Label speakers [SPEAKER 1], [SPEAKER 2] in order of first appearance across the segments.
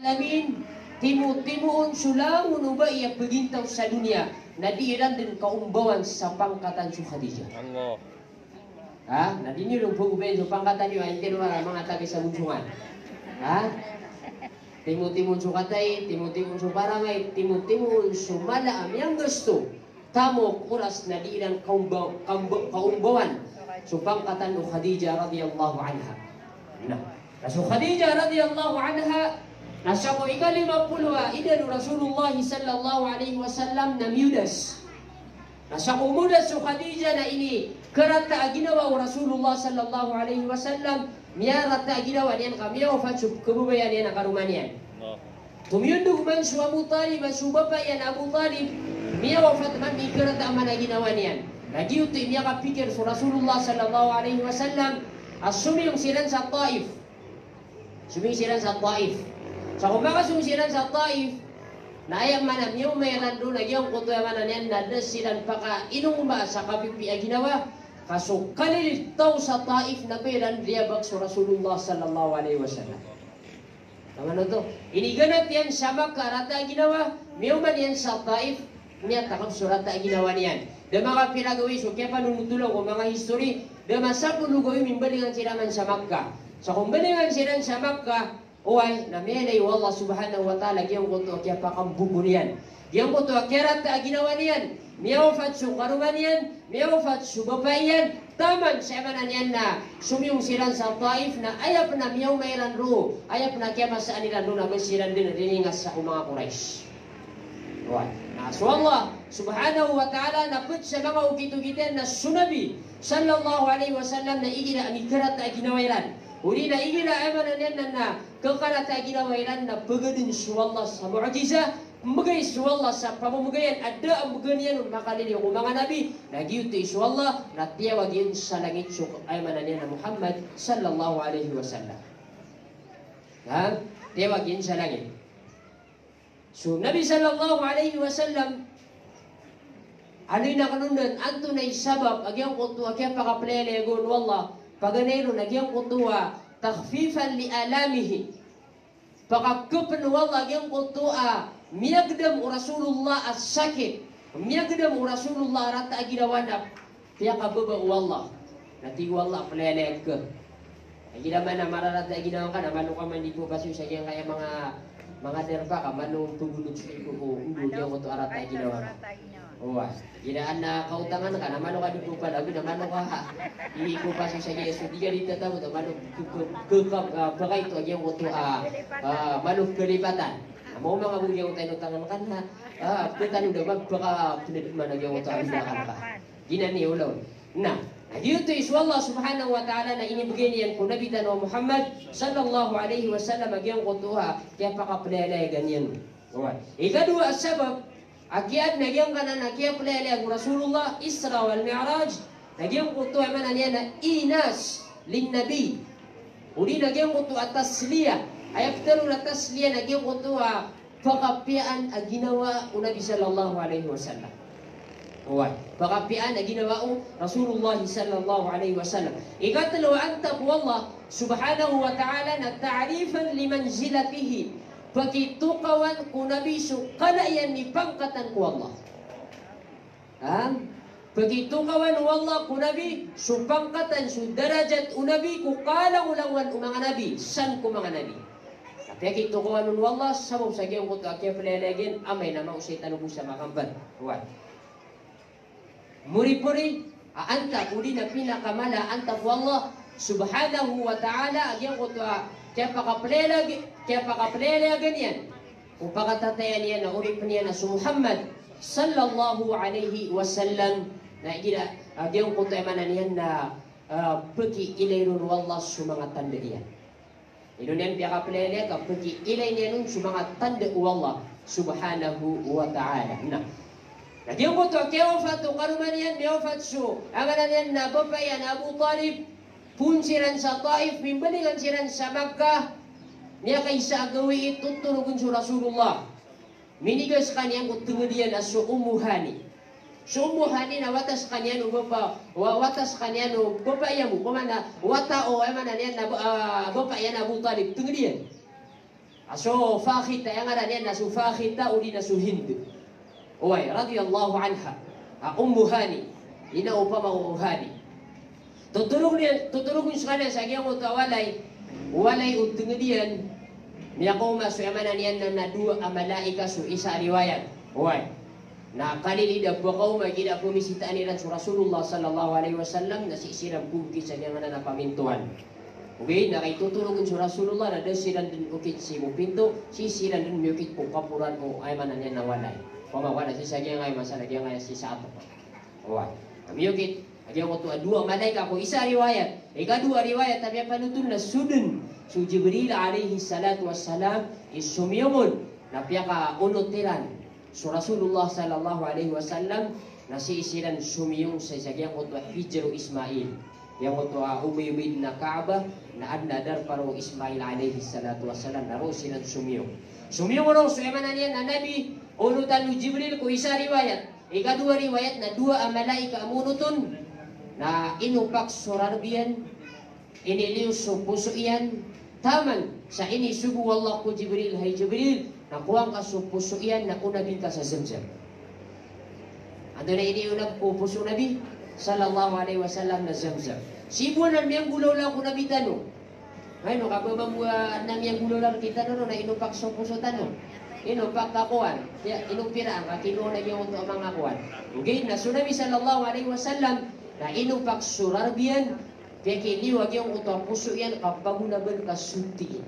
[SPEAKER 1] alamin timu-timuon sulamun uba iya pegintaw sa dunia na diiran din kaumbawan sa pangkatan si Khadijah.
[SPEAKER 2] Allah.
[SPEAKER 1] Ha? Na di niyo pag-ubayin sa pangkatan niyo ay hindi mga tabi sa bunsungan. Ha? Timu-timuon sukatay, timu-timuon suparamay, timu-timuon sumala ang gusto. Tamo oras na diiran kaumbawan sa pangkatan ni Khadijah radhiyallahu anha. So Khadijah radhiyallahu anha nasa ko ika-50 ida Rasulullah sallallahu alaihi wasallam na miyudas. Nasa ko mudas so Khadijah na ini karata ginawa Rasulullah sallallahu alaihi wasallam miyarata ginawa niyan kami wafat kebubayan niyan karumanian. Tumiyundog man su Abu Talib su bapa yan Abu Talib miya wafat man ikarata man ginawa niyan. Lagi uti miya kapikir so Rasulullah sallallahu alaihi wasallam asumiyong silan sa Taif. Sumisiran sa Taif. Sa kumaka sumisiran sa Taif, na ayang manam yung may rando na yung kuto yung manan yan na silan paka inumba sa kapipi ginawa. Kaso kalilitaw sa Taif na pairan liyabag sa Rasulullah sallallahu alaihi wasallam. Tama na to. Iniganat yan sa Makkah rata ginawa. Miyuman yan sa Taif. Niya takap surata ginawa niyan. Da mga pinagawi so kaya panunutulong ko mga history. Da masapun lugoy mimbalingan siraman sa Makkah. So kung balingan sila sa Makkah, uway, na melay wallah subhanahu wa ta'ala, giyang kuto kaya pakambugo niyan. Giyang kuto kaya rata ginawa niyan. Miyawafat su karuman niyan, miyawafat su bapay yan. Taman sa emanan niyan na sumiyong silan sa Taif na ayap na miyaw mayran ro. Ayap na kaya masaan nilan ro na masiran din riningas sa mga Quraysh. Uway. So Allah subhanahu wa ta'ala naput sa mga ukit-ukitan na sunabi sallallahu alaihi wasallam na igila ang ikarat na ginawairan. Uli na igila amanan yan na kakarata ginawairan na pagadin su Allah sa mu'jiza, magay su Allah sa pamumugayan, ada ang maganian makalili ng mga nabi, nagyuti su Allah, na tiyawag yun sa langit su amanan yan na Muhammad sallallahu alaihi wasallam. Ha? Tiyawag yun sa langit. So, Nabi sallallahu alaihi wasallam, ano'y nakanundan, anto na'y sabab, agyang kutuwa, kaya pakaplele, agon, wallah, paganero, nagyang kutuwa, takhfifan li alamihi, pakapkupan, wallah, agyang kutuwa, miyagdam o Rasulullah as sakit, miyagdam o Rasulullah rata aginawanap, kaya kababa, wallah, nati wallah, plele, ka. Aginaman na mararata aginawan ka, naman ka man di po pasyo sa kaya mga derba ka manong tugulog sa iko ko ulo niya mo to arata ginawa. Oh, ginaan na kautangan ka naman ka dito pa labi naman ka iko pa sa Yesu diga dito tamo to manong bagay to yung to manong kelipatan. Mau mga bugyan tayo tangan kan na petan udah baka pinadman yung to ang ka. Ginani ulo. Nah, dito is Allah subhanahu wa ta'ala na inibigay niyan kung Nabi Tanwa Muhammad sallallahu alaihi wasallam agyang kutuha kaya pakapalala ganyan. Ikadua sabab akyat nagyang kanan akyat palala ang Rasulullah Isra wal Mi'raj nagyang kutuha man niya na inas lin Nabi. Uli nagyang kutuha tasliya ayaktaru na tasliya nagyang kutuha pakapian aginawa o Nabi sallallahu alaihi wasallam. Pakapian na ginawa Rasulullah sallallahu alaihi wasallam. Ikatlo ang taqwa Allah subhanahu wa ta'ala na ta'rifan limanzilatihi. Pakitukawan ku Nabi su kalayan ni pangkatan ku Allah. Pakitukawan Allah ku Nabi su pangkatan su darajat u Nabi ku kalang ulangwan mga Nabi. San ku mga Nabi. Tapi kitukawan Allah sabab sa giyong kutu akya palalagin amay na mausay tanong sa makamban. Muri-puri anta kuli na pinakamala anta ku Allah subhanahu wa ta'ala agyang kutua kaya pakaplela ganyan kung pakatatayan niya na urip niya na si Muhammad sallallahu alaihi wasallam na agyang kutua emanan niyan na pagi ilayrun wallah su mga tanda niyan ino niyan pakaplela ka pagi ilay niya nun su mga tanda wallah subhanahu wa ta'ala. Nagyang ko to, kaya wafat to, karuman yan, may wafat so. Amanan yan na babayan, Abu Talib, punsiran sa Taif, mimbalingan siran sa Makkah, niya kaysa agawi ituturugun sa Rasulullah. Minigas kanyang kutungadian as so umuhani. So umuhani na watas kanyan o watas kanyan o babayan mo, kumana, wata o emanan yan na babayan Abu Talib, tungadian. Aso Fakhita yang ada niyan na su Fakhita uli na su Hind. Oy, radiyallahu anha. Ummu Hani. Ina upama Ummu Hani. Tutulog niya sa kanya sa kiyang walay utengedian niya ko masu amana niyan na dua amalaika su isa riwayat. Oy. Na kanili da bukaw magida pumisita nilan sa Rasulullah sallallahu alaihi wasallam na sisirang bukit sa kiyang na pamintuan. Okay, na kay tutulungan sa Rasulullah na desiran din ukit si mo pinto, sisiran din mukit po kapuran o ay manan niya nawalay. Pamawala si sagya ngay masala kaya ngay si sa ato. Oy. Mukit agya ko to dua malaika ko isa riwayat. Ikadua riwayat tabi panutun na sudun su Jibril alaihi salatu wassalam isumiyomon na piyaka unotiran so Rasulullah sallallahu alaihi wasallam na sisiran sumiyong sa sagya ko to Hijru Ismail. Yang waktu Ubay na Kaaba na adnadar paro Ismail alaihi salatu wassalam na ro silang sumiyo. Sumiyo mo ro so emanan yan na Nabi unutan ni Jibril ko isa riwayat. Ikadua riwayat na dua ang malaika amunutun na inupak sorarbiyan iniliw so puso iyan taman sa ini sugu wallah ko Jibril hay Jibril na kuwang ka so puso iyan na unabin ka sa Zamzam. Ano na ini unab po puso Nabi sallallahu alaihi wasallam na Zamzam. Sibuan na miyang gulaw lang ko nabitan no. Ay no, kababang na miyang gulaw lang kita no, na inupak sa pusotan no. Inupak kakuan. Inupira ang kinuha na yung mga kuan. Okay, na Nabi sallallahu alaihi wasallam na inupak surarbiyan. Kaya kiliwag yung utang puso yan kapagunaban ka sutiin.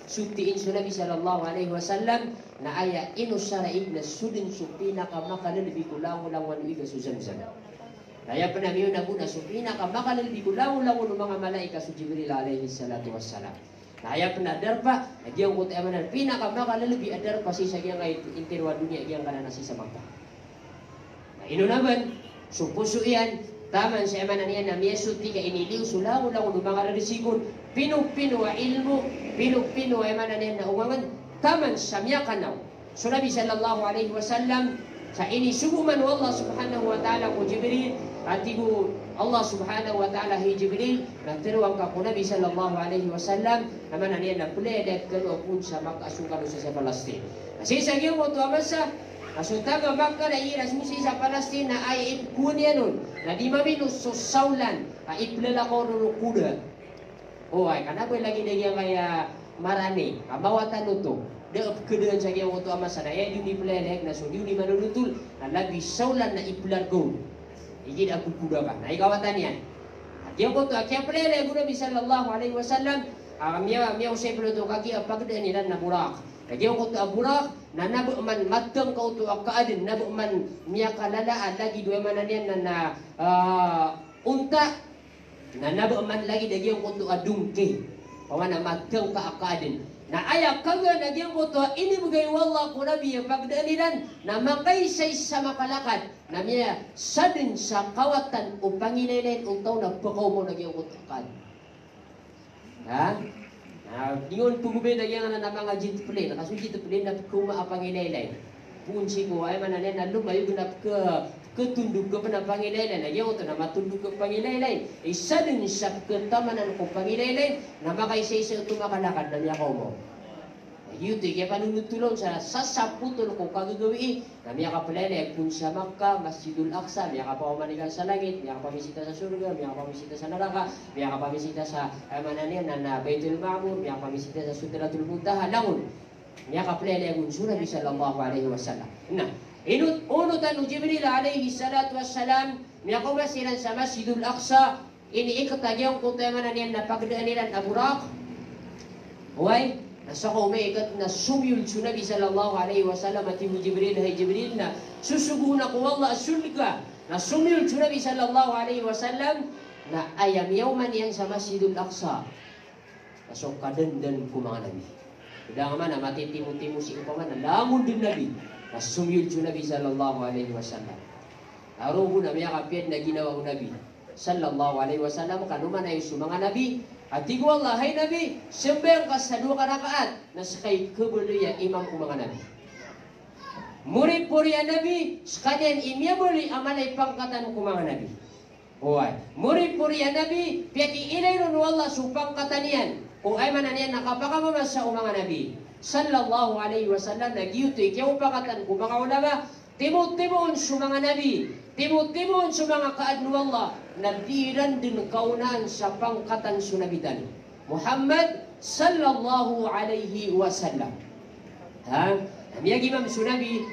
[SPEAKER 1] Sutiin Nabi sallallahu alaihi wasallam na aya inusaraig na sudin su pinakamakalabi kulang lang wanuwi ka su Zamzam. Kaya panamiyo na muna so pinakamakalabi kulang ng mga malaika su Jibril alaihi salatu wassalam. Kaya panadarpa nagyang ko tayo manan pinakamakalabi adarpa si sa gyang intirwa dunia gyang kana nasi sa bangka. Ino naman so puso yan taman sa emanan niya na miyesuti ka iniliw sulaw lang ng mga risigon pinupino wa ilmu pinupino emanan niya na umangan taman sa miya kanaw. So Nabi sallallahu alaihi wasallam sa ini suguman Allah subhanahu wa ta'ala ko Jibril atigo Allah subhanahu wa ta'ala hi Jibril nagtiruang ka ko Nabi sallallahu alaihi wasallam naman niya na puledek kano pun sa makasungkano sa Palestine. Kasi sa giyo mo to amasa asuntaga Makkah na iras mo sa Palestine na ay ipkunya nun na di maminus so saulan ay iplala ko nun kuda. O ay kanapoy lagi na yung kaya marani kamawatan nuto. Deop kedean sa giyo mo to amasa na yun ni puledek na so yun ni manunutul na labi saulan na iplar go. Ijid aku kuda ka. Na ikawatan yan. At yung ko to kaya puledek ko Nabi sallallahu alaihi wasallam miya usay peluto kaki apagda nila na burak. Kaya ko to burak na nabu man matang ka to akaadin nabu man miya kalalaan lagi dua manan yan na unta na nabu man lagi dagi ko to adungke. Pawana matang ka akaadin. Na ayak kaga nagyang ko to ini bagay wallah ko Nabi pagdanilan na makaysay sa makalakad na miya sadin sa kawatan o panginayin o taon na pakaw mo nagyang ko to akad. Ha? Ingon pugubay nagyang na mga jet plane kaso jet plane na kuma apanginayin. Punci ko ay manan na lumayo gunap ke ketunduk ke pana panginayin nagyang ko to na matunduk ke panginayin. Sadin sa ketamanan ko panginayin na makaysay sa ito makalakad na miya ko mo. Yuto kaya panunutulong sa sasaputol ko kagagawi na miya kapalele kung sa Makkah, Masjidul Aqsa, miya kapamanikan sa langit, miya kapamisita sa surga, miya kapamisita sa neraka, miya kapamisita sa mananian na Baitul Ma'mur, miya kapamisita sa Sidratul Muntaha, langon. Miya kapalele kung Nabi sallallahu alaihi wasallam. Nah, unutan ni Jibril alaihi salatu wassalam, miya kumasiran sa Masjidul Aqsa, ini ikatagyang kung tayo mananian na pagdaan nila na burak. Huwag? Nasa ko may ikat na sumyul sa Nabi sallallahu alaihi wasallam at ibu Jibril hay Jibril na susuguna ko Allah asulka na sumyul sa Nabi sallallahu alaihi wasallam na ayam yauman yan sa Masjidul Aqsa. Pasok kadandan ko mga Nabi. Kaya nga na matitimu-timu si upaman na lamun din Nabi na sumyul sa Nabi sallallahu alaihi wasallam. Araw ko na may kapiyad na ginawa ko Nabi sallallahu alaihi wasallam kanuman ay sa mga Nabi. At tigo Allah, hay Nabi, sembeng ka sa 2 rakaat na sakay kebeluya imam ko mga Nabi. Murid-puri Nabi, sekalian imya beli amalay pangkatan ko mga Nabi. Huwag. Murid-puri Nabi, piyaki ilay ron Allah supang katanian. kung ay manan yan nakapakamamas sa mga nabi sallallahu alaihi wasallam nagyuto ikaw pakatan ko mga ulama timot-timon sa mga nabi timot-timon sa mga kaadno Allah nabiran din kaunan sa pangkatan sunabitan Muhammad sallallahu alaihi wasallam ha namiyag imam sunabi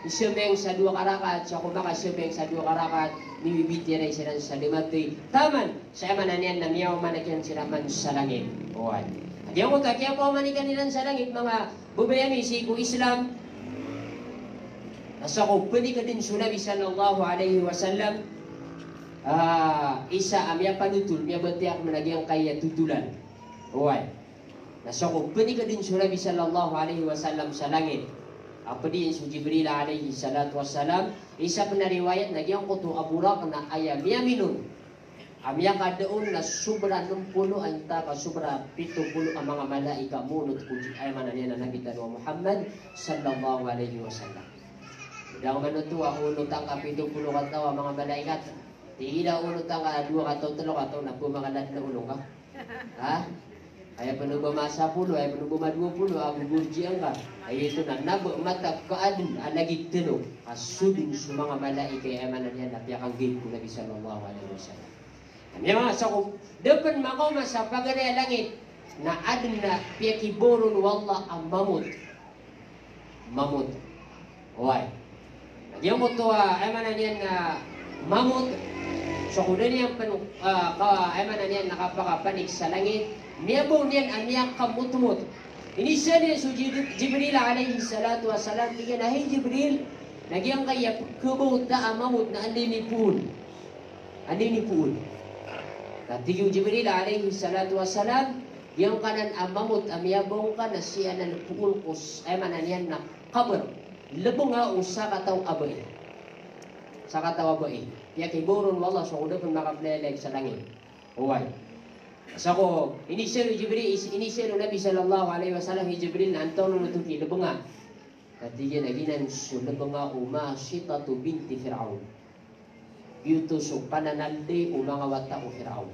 [SPEAKER 1] isembeng sa 2 karakat sa kumaka isembeng sa 2 karakat nibibiti na sila sa limatoy taman sa mananian na miyaw manakyan sila man sa langit oy di ako takya po manikan nila sa langit mga bubayami si ko Islam nasa ko pwede ka din sunabi sallallahu alaihi wasallam isa amya panutul miya batiak managyang kaya tutulan oy nasa ko pwede ka din sunabi sallallahu alaihi wasallam sa langit apa din si Jibril alaihi salatu wassalam isa penariwayat nagyang kutu aburak na ayam minun amya kadaon na sobra 60 anta ka sobra 70 ang mga malaika munot kun ay mananian na nakita ni Muhammad sallallahu alaihi wasallam daw manuto ako unutang ka 70 ka tawa mga malaikat tila unutang ka 2 ka taw 3 ka taw na pumangalad na ulong ka ha ay panugama 10 ay panugama 20 ang gurjian ka ay ito na nabo mata kaadun alagit tino asudin sa mga malaika ay mananian na piyakang gate ko Nabi sallallahu alaihi wasallam kami mga sakop dapat makoma sa pagare langit na adun na piyakiboron wallah ang mamut oy nagyang mo to ay mananian na mamut so kung niyan ay mananian nakapakapanik sa langit niyabaw niyan ang niyang kamutmut inisa niya so Jibril alaihi salatu wassalam tingin na hey Jibril nagyang kaya kubaw ta mamut na andinipun Tiyo Jibril alaihi salatu wassalam yang kanan amamut amiyabong ka na siya na pulkos ay mananian na kabar lebong nga usa kataw abay sa kataw abay kaya kiburon wala so kuda kung nakapleleg sa langit uway sa ko inisero Nabi sallallahu alaihi wasallam Jibril na antaw nung natuki lebong nga katiyan aginan so lebong nga Sitatu binti Fir'aun yuto so pananalde o mga wata o Fir'aun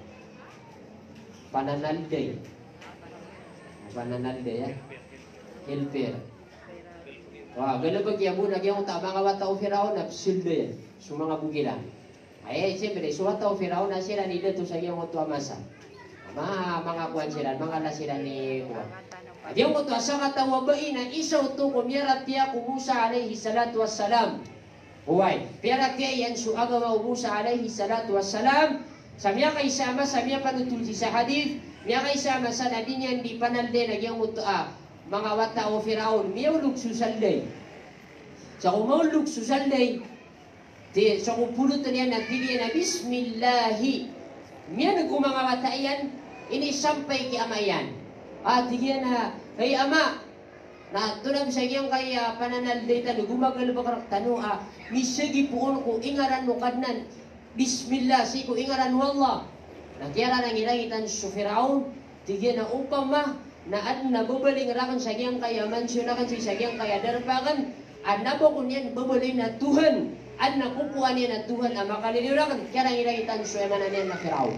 [SPEAKER 1] pananalde ya helper wah galabag yabu nagyang ta mga wata o Fir'aun absilde so mga bugilan ay siyempre so wata o Fir'aun na sila nila to sa iyong oto amasa mga kuwan sila mga lasila ni kuwan yung oto asa katawa ba na isaw to kumyarat tiya kumusa alaihi salatu wassalam Uway, pera kaya yan so agawa Musa alaihi salatu wassalam samya kay sama samya panutul sa hadith miya kay sama sa nadin yan di panalde nagyang mutua mga wata o Firaun miya ulug susalday sa kumulug susalday sa kupulot niya nagpili na bismillahi miya nagkumanga wata yan ini sampay ki ama yan tigyan na kay ama na tunab sa iyang kaya pananalday talo gumagal bakarak tano misagi puon ko ingaran mo kadnan bismillah si ko ingaran mo Allah nagyara nang ilangitan sa Firaun tigyan na upama na adna bubaling rakan sa iyang kaya mansyonakan sa iyang kaya darpakan adna po kunyan bubaling na Tuhan adna kukuha niya na Tuhan ang makalilirakan kaya nang ilangitan sa emanan na Firaun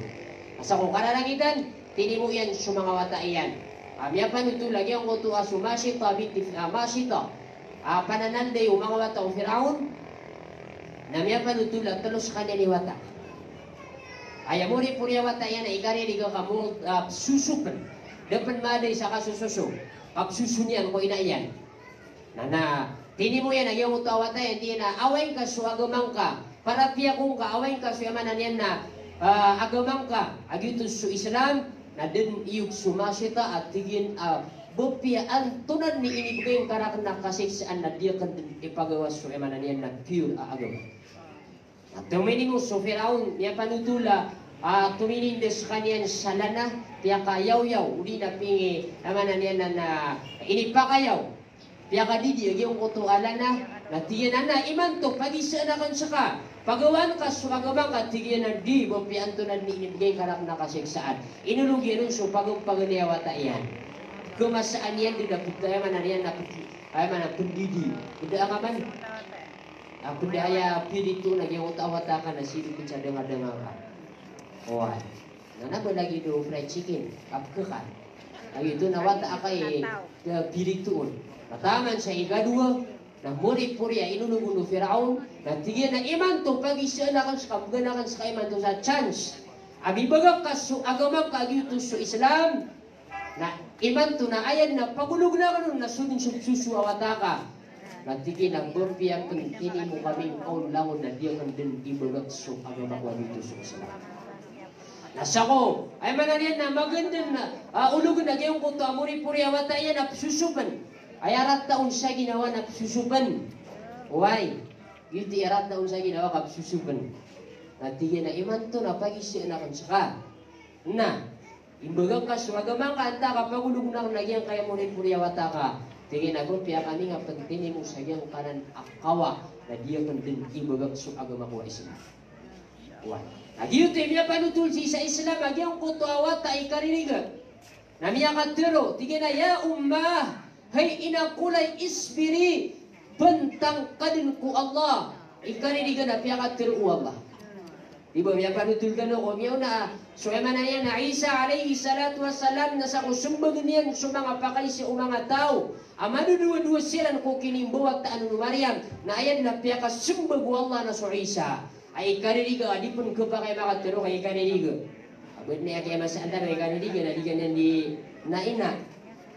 [SPEAKER 1] asa kung karalangitan tinimu yan sa mga wata iyan Amya panuto lagi ang kuto sumasita binti masita panananday o mga wata o Firaun namya panuto lang talos kanya ni wata ayamuri purya wata yan na ikari liga kamu susukan dapat maday sa kasususo kapsusunian ko inaiyan na tini mo yan nagyang kuto wata yan di na awain ka suagamang ka para piya kung ka awain ka suyamanan yan na agamang ka agitus su Islam na din iyog sumasita at tigin bupiaan tunan ni inibigay yung karak na kasiksaan na diya kan ipagawas so emanan yan na pure agama. At tuminin mo so Firaun niya panutula tuminin des kanyan salana tiya kayaw-yaw uli na pingi emanan yan na inipakayaw tiya kadidi yung kutualan na tiyan na iman to pag-isa na kan saka pagawan ka sumagaman ka tigyan na di bupian tunan ni inibigay karak na kasiksaan inulugi rin so pagpaganiawata yan kumasaan yan di dapat tayo man yan ay man pendidi kuda ka man kuda aya pidito nagyang utawata ka na sino pitsa dengar ka oy nana ba lagi do fried chicken kapke ka Ay ito nawata akay bilig tuon. Mataman sa ikadua, na muri-puri ay inunuguno Firaun, na tigyan na iman to pag-isya na kan sa kamganakan sa iman to sa chance. Abi bagak kaso agamang kagyuto sa Islam, na iman to na ayan na pagulog na kanon na sunin susu awataka. Na tigyan ang bumpiang kini mo kaming kaunlangon na diyan ang din ibagak so agamang kagyuto sa Islam. Nasa ko, ay mananian na magandang na ulugan na gayong kuto amuri-puri awatayan na susuban. Ay arat taon siya ginawa na susuban. Why? Iti arat taon siya ginawa ka susuban. Natigyan na iman to na pag-isya na kan saka. Na, imbagang ka sumagamang ka anta kapag ulog na kung nagyang kaya amuri-puri awataka. Tingin ako, piya kami nga pagtini mo sa giyang kanan akawa na diya kan din ibagang suagama ko Islam. Why? Agiyuto miya panutul sa Islam agyang kuto awata ikariniga. Namiya katero tigena ya ummah hay inakulay isbiri bentang kadin ku Allah ikariniga na piya katero Allah. Diba miya panutul kano ko miya na so emana yan na Isa alayhi salatu wassalam na sa kusumbag niyan sa mga pakay sa mga tao. Amano dua-dua silan ko kinimbuwat ta anu Maryam na ayan na piya kasumbag Allah na so Isa. Ay kaniliga, di pun kepakai makatero kay kaniliga. Abot niya kaya masandar kay kaniliga, na di ganyan di naina.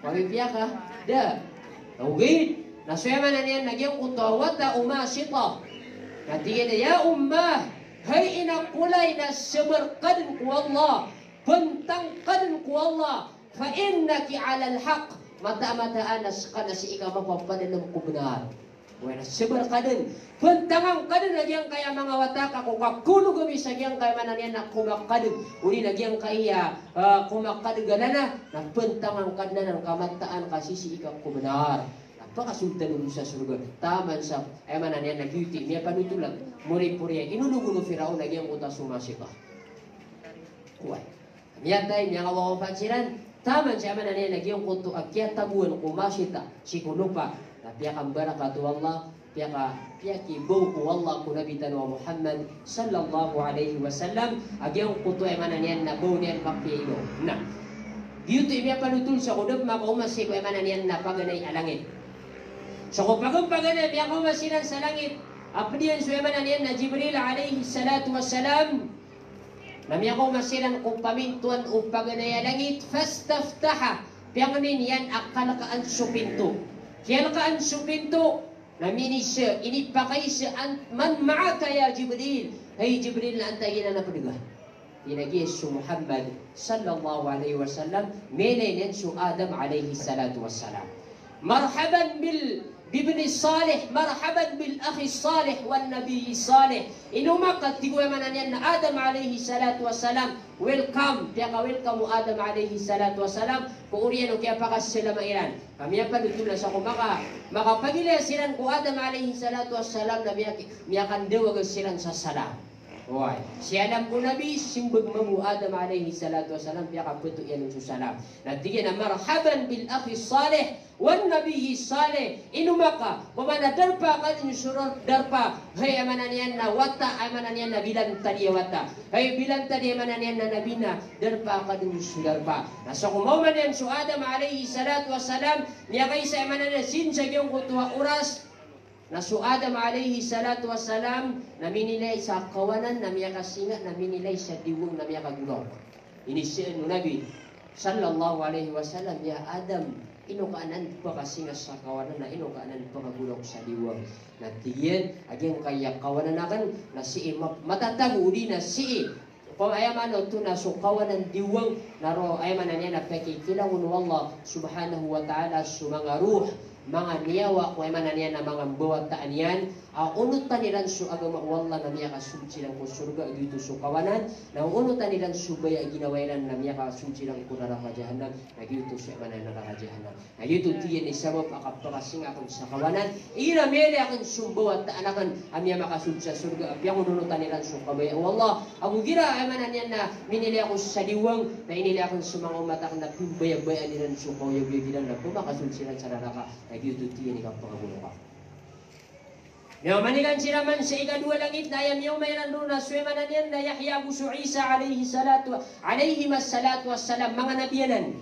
[SPEAKER 1] Pagipya ka, da. Tawid. Nasuyaman na niyan, nagyang kutawata umasita. Natigyan na, ya ummah, hay inakulay na sabarkadan ku Allah, bantangkadan ku Allah, fa innaki alal haq, mata-mataan ka na si ikaw mapapadalam ko benar. Wala sabar kaden, pentangang kaden nagyang kaya mga wataka ko kakulo gami sa gyang kaya mananian na kumakaden, uli nagyang kaya kumakaden ganana na pentangang kaden ng kamataan kasisi ikaw ko benar. Napakasultan mo sa surga. Taman sa mananian na beauty niya panutulang muri-puri inulugulo Firaun nagyang utas sumasika. Kuway. Miyatay niya kawawapansiran. Taman sa mananian nagyang kuto akyat tabuan kumasita si kunupa. Pihak barakatu Allah, pihak ibu Allah ku Nabi Tanwa Muhammad sallallahu alaihi wasallam agyang kuto ay mananian na bo niyan pakiilo. Na, dito imiya panutul sa kudog makaumasi ko ay mananian na paganay alangit. So kung paganay miya kumasinan sa langit, apdiyan so ay mananian na Jibril alaihi salatu wassalam na miya kumasinan kung pamintuan o paganay alangit, fastaftaha, piyanganin yan akalakaan supinto. Kaya kaan supinto, namini siya, inipakay siya, man ma'aka ya Jibril. Hey Jibril na antayin na napadiga. Tinagis su Muhammad sallallahu alaihi wasallam, melenin su Adam alaihi salatu wassalam. Marhaban bibni salih, marhaban bil akhi salih, wan nabi salih. Inumakat, tiguya mananian na Adam alaihi salatu wassalam, welcome, tiya ka welcome mo Adam alaihi salatu wassalam, kuuriyan o kaya pakas sila mairan. Kami apa dutula sa kumaka, makapagila silan ko Adam alaihi salatu wassalam na miyakan dewag silan sa salam. Why? Si Adam ko Nabi, simbag mamu Adam alaihi salatu wassalam, piyaka puto yan ng salam. Natigyan na marhaban bil akhi salih, wan nabihi salih, inumaka, kumana darpa ka din surot darpa, hay amananian na wata, amananian na bilang tadiya wata, hay bilang tadiya amananian na nabina, darpa ka din darpa. Nasa kumaman yan su Adam alaihi salatu wassalam, niya kayo sa amananian, sinsag yung kutuwa oras, na su Adam alaihi salatu wassalam naminilay sa kawanan na miya kasinga naminilay sa diwong na miya kagulong. Inisyan no Nabi sallallahu alaihi wasallam ya Adam inukaanan pa kasinga sa kawanan na inukaanan pa kagulong sa diwong. Natiyen agyang kaya kawanan nakan na si matataguli na si kung ayaman o ito na sukawan ng diwang naro ayaman na niya na pekikilangon Allah subhanahu wa ta'ala su mga ruh mga niyawa kung ayaman na niya na mga buwat taan yan unutan nilang su agama wallah na niya kasumsi lang ko surga dito sukawanan na unutan nilang subaya ginawailan na niya kasumsi lang ko naraka jahanam na dito su ayaman na naraka jahanam na dito tiyan ni sabab akapakasing akong sa kawanan ina mele akong sumbuwat taan akan amya makasumsi sa surga apyang unutan nilang sukabaya wallah ako gira ayaman na niya na minili ako sa diwang na inili akong sumang umatak na pimbayag-bayan nilang sukawayag-yagilan na pumakasumsi lang sa naraka na dito tiyan ni kapangagulo ka. Manigan sila man sa ikadua langit na ayam yung mayroon doon na swemanan yan na Yahya Busu Isa alaihi salatu wassalam mga nabiyanan.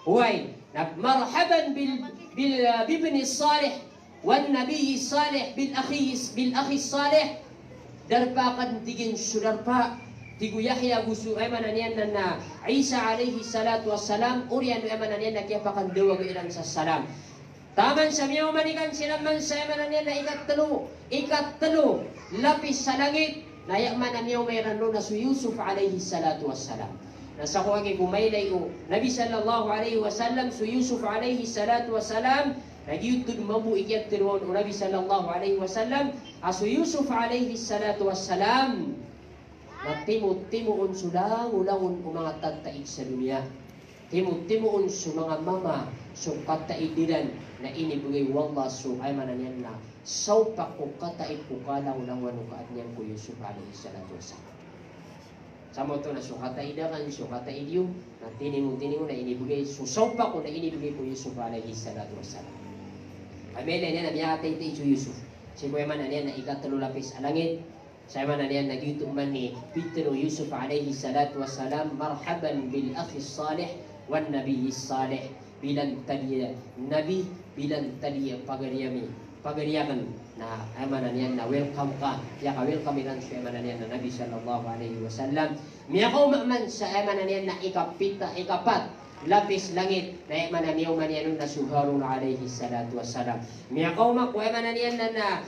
[SPEAKER 1] Huway, marhaban bibni salih, wan nabi salih, bil akhi salih, darpakan tigin sudarpa, tigu Yahya gusu emananian na Isa alaihi salatu wassalam, urian emananian na kiapakan dewa ilan sa salam. Taman sa miyaw manikan sinaman sa emananian na ikat telu, lapis sa langit, nayakman na miyaw mayroon na su Yusuf alaihi salatu wassalam. Nasa ko agi kumaylay o Nabi sallallahu alaihi wasallam su Yusuf alaihi salatu wassalam, nagyutod mabu ikyat tiruan o Nabi sallallahu alaihi wasallam, asu Yusuf alaihi salatu wassalam, na timut-timuon sulang ulangon o mga tagtaig sa dunia. Timut-timuon su mga mama, su kataidiran na inibigay wallah su ay mananyan na saupak o kataid ko kalaw-lawan o kaadnyan ko Yusuf alaihi salatu wassalam. Sama to na su kataidakan, su kataidyo, na tinimong na inibigay, su saupak o na inibigay ko Yusuf alaihi salatu wassalam. Kami na miyakatay ito Yusuf. Si Kuya mananyan na ikatalulapis alangit. Saya mana dia nak YouTube mani Peter Yusuf alaihi salatu wassalam, marhaban bil akhi salih wan nabi salih, bilan tadi nabi bilan tadi pagariaman na mana dia na welcome ka ya ka welcome ilan sa mana dia na Nabi sallallahu alaihi wasallam. Miyakaw man sa mana dia na ikapat lapis langit na mana niyo manianun na Harun alaihi salatu wassalam. Miyakaw ko mana dia na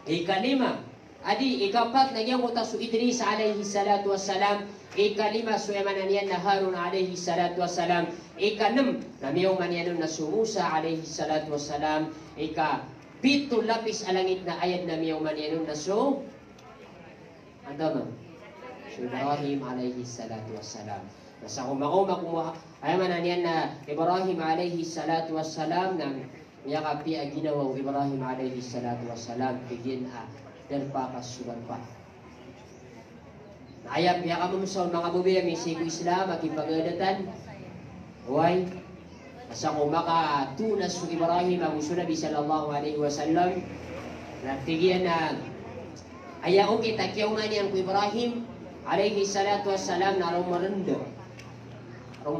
[SPEAKER 1] ikalima adi ikapat nagyang uta su Idris alaihi salatu wassalam, ikalima su emananian na Harun alaihi salatu wassalam, ikanam na miyaw manianon na su Musa alaihi salatu wassalam, pito lapis alangit na ayat na miyaw manianon na su andama su Ibrahim alaihi salatu wassalam. Nasa kumakuma kumuha ay mananian na Ibrahim alaihi salatu wassalam nang miyakapi aginawaw Ibrahim alaihi salatu wassalam bigyan darpa kasugan pa. Ayap ya kamu sa mga bubiya misigo Islam akipangadatan. Huway asa ko makatunas su Ibrahim ang uso Nabi sallallahu alaihi wasallam. Nagtigian na ayaw kita kiyungan niyan ku Ibrahim alaihi salatu wassalam na rumaranda ko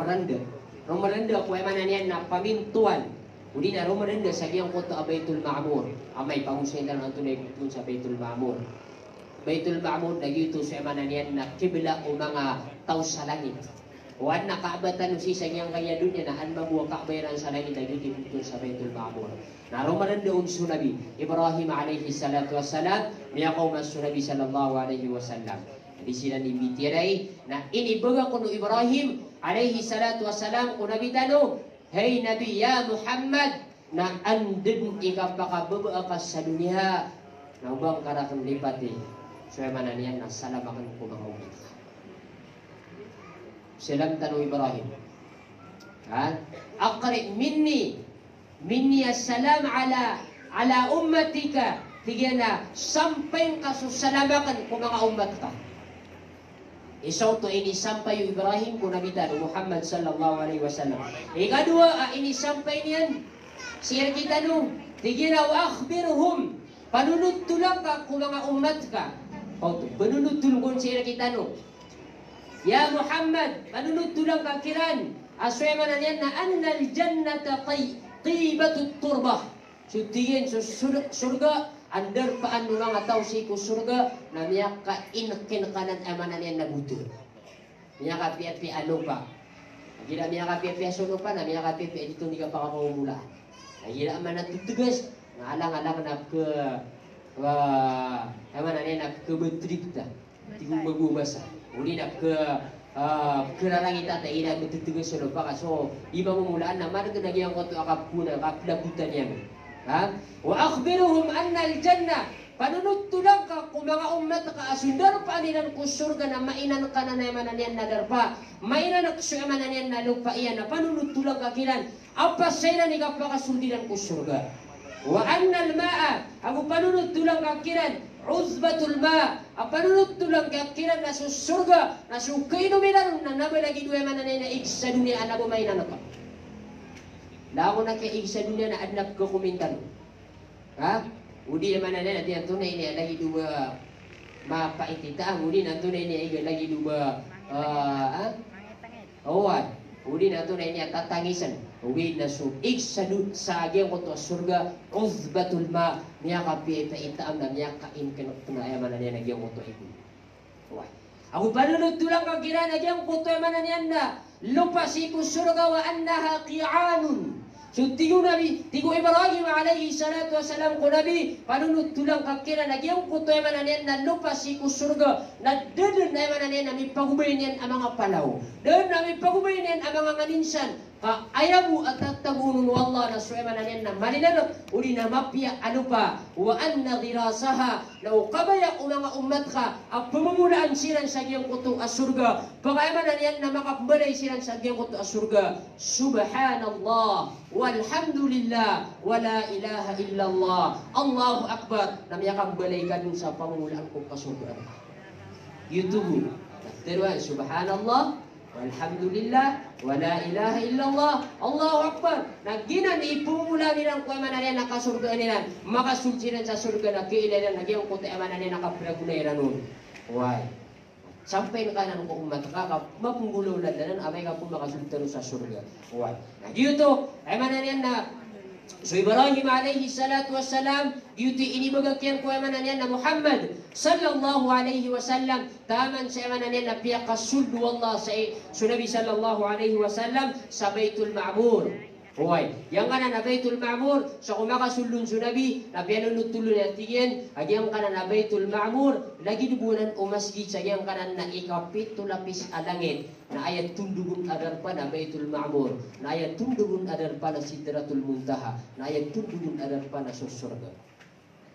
[SPEAKER 1] emanan niyan na pamintuan. Uli na rumaranda sa giyang koto a Baitul Ma'mur. Amay pangusay na lang tunay kutun sa Baitul Ma'mur. Baitul Ma'mur na gito sa emanan yan na kibla o mga tao sa langit. Huwag na kaabatan si sa giyang kaya dunya na anma buwa kabayran sa langit na gito kutun sa Baitul Ma'mur. Na rumaranda unso Nabi Ibrahim alaihi salatu wassalam, miyakaw masu Nabi sallallahu alaihi wasallam. Di sila ni bitiray na inibaga ko no Ibrahim alaihi salatu wassalam ko Nabi tano, hey Nabi ya Muhammad, na andun ikapakababa ka sa dunia na ubang karakang lipati so mana niyan na salamakan ko mga umat. Silang tanong Ibrahim, aqri minni assalam ala ummatika, tigyan na sampay ka salamakan ko mga umat ka. Isaw to inisampay yung Ibrahim kung nabitan Muhammad sallallahu alaihi wasallam. Ikadua inisampay niyan siya kita no, tigina wa akhbirhum, panunutulong ka kung mga umat ka. Panunutulong siya kita no. Ya Muhammad, panunutulong ka kiran. Asway man niyan na annal jannata qibatut turbah. So tigin so surga andar paan mga tao si ko surga na niya ka inakin kanan amanan yan na buto. Niya ka piat ano pa. Gila niya ka piat suno pa na niya ka piat dito ni ka pa mula. Gila man natutugas na alang-alang na ke amanan yan na ke betrikta. Tingong magubasa. Uli na ke kerarangita ta ina betutugas suno pa kaso iba mo mulaan na man kanagiyang ko to akapuna kaplabutan niya. Wa akhbiruhum anna al-jannah, panunuttulang ka kung mga umat ka asundar pa nilan ko surga na mainan ka na naman yan na darpa, mainan ka sa manan yan na lupa iyan na panunuttulang ka kilan apa sayna ni ka pakasundilan ko surga. Wa anna al-ma'a, ako panunuttulang ka kilan uzbatul ma, panunuttulang ka kilan na sa surga na sukainuminan na naman lagi duwe manan yan na iksa dunia na mainan ka. Lako na kay sa dunia na adnap ko kumintan. Udi naman na natin ang tunay niya lagi dua mapaitita. Udi na tunay niya lagi dua awan. uli na ito na niya tatangisan. Uwi na subig sa agyang ko to surga. Uzbatul ma. Niya kapi itaam na niya kain kinayaman na niya nagyang ko to ibu. Ako panunod tulang kagiran nagyang ko to yaman na niya na lupa si surga wa annaha qi'anun. So tigo Ibrahim alaihi salatu wassalam ko nabi panunod tulang kakira nagyang kuto ay mananin na lupa si surga na doon na mananin na may pagubayin yan ang mga palaw. Doon na may pagubayin yan ang mga maninsan. Ayamu at tatabunun wallah na suay mananin na malinanap uli na mapya alupa wa anna dirasaha na ukabaya o mga umat ka ang pumumulaan silang sa giyang kuto asurga. Pagay mananin na makabalay silang sa giyang kuto asurga. Subhanallah walhamdulillah wala ilaha illallah Allahu Akbar na miyakang balay ka dun sa pamumulaan kong kasurgaan. YouTube Terwa subhanallah walhamdulillah wala ilaha illallah Allahu Akbar naginan ipumula nilang kuya mananian nakasurgaan nilang makasulsinan sa surga na kiilan nagyang kuta mananian nakapragunay ranon. Why? Sampai kanan ko umat kakap mapunggululan dan amay ka po makasultero sa surga. Why? Dito ay mananian na so Ibrahim alaihi salatu wassalam dito inibagakyan ko ay mananian na Muhammad sallallahu alaihi wasallam taman sa mananian na piyakasuldu Allah sa Nabi sallallahu alaihi wasallam sa Baitul Ma'mur. Hoy, yang kana na Baitul Ma'mur sa kumakasulun sa Nabi na pinanutulun at tingin agyang kana na Baitul Ma'mur lagi dubunan o masjid sa yang kana na ikapito lapis alangit na ayat tundugun adar pa na Baitul Ma'mur na ayat tundugun adar pa na Sidratul Muntaha na ayat tundugun adar pa na surga.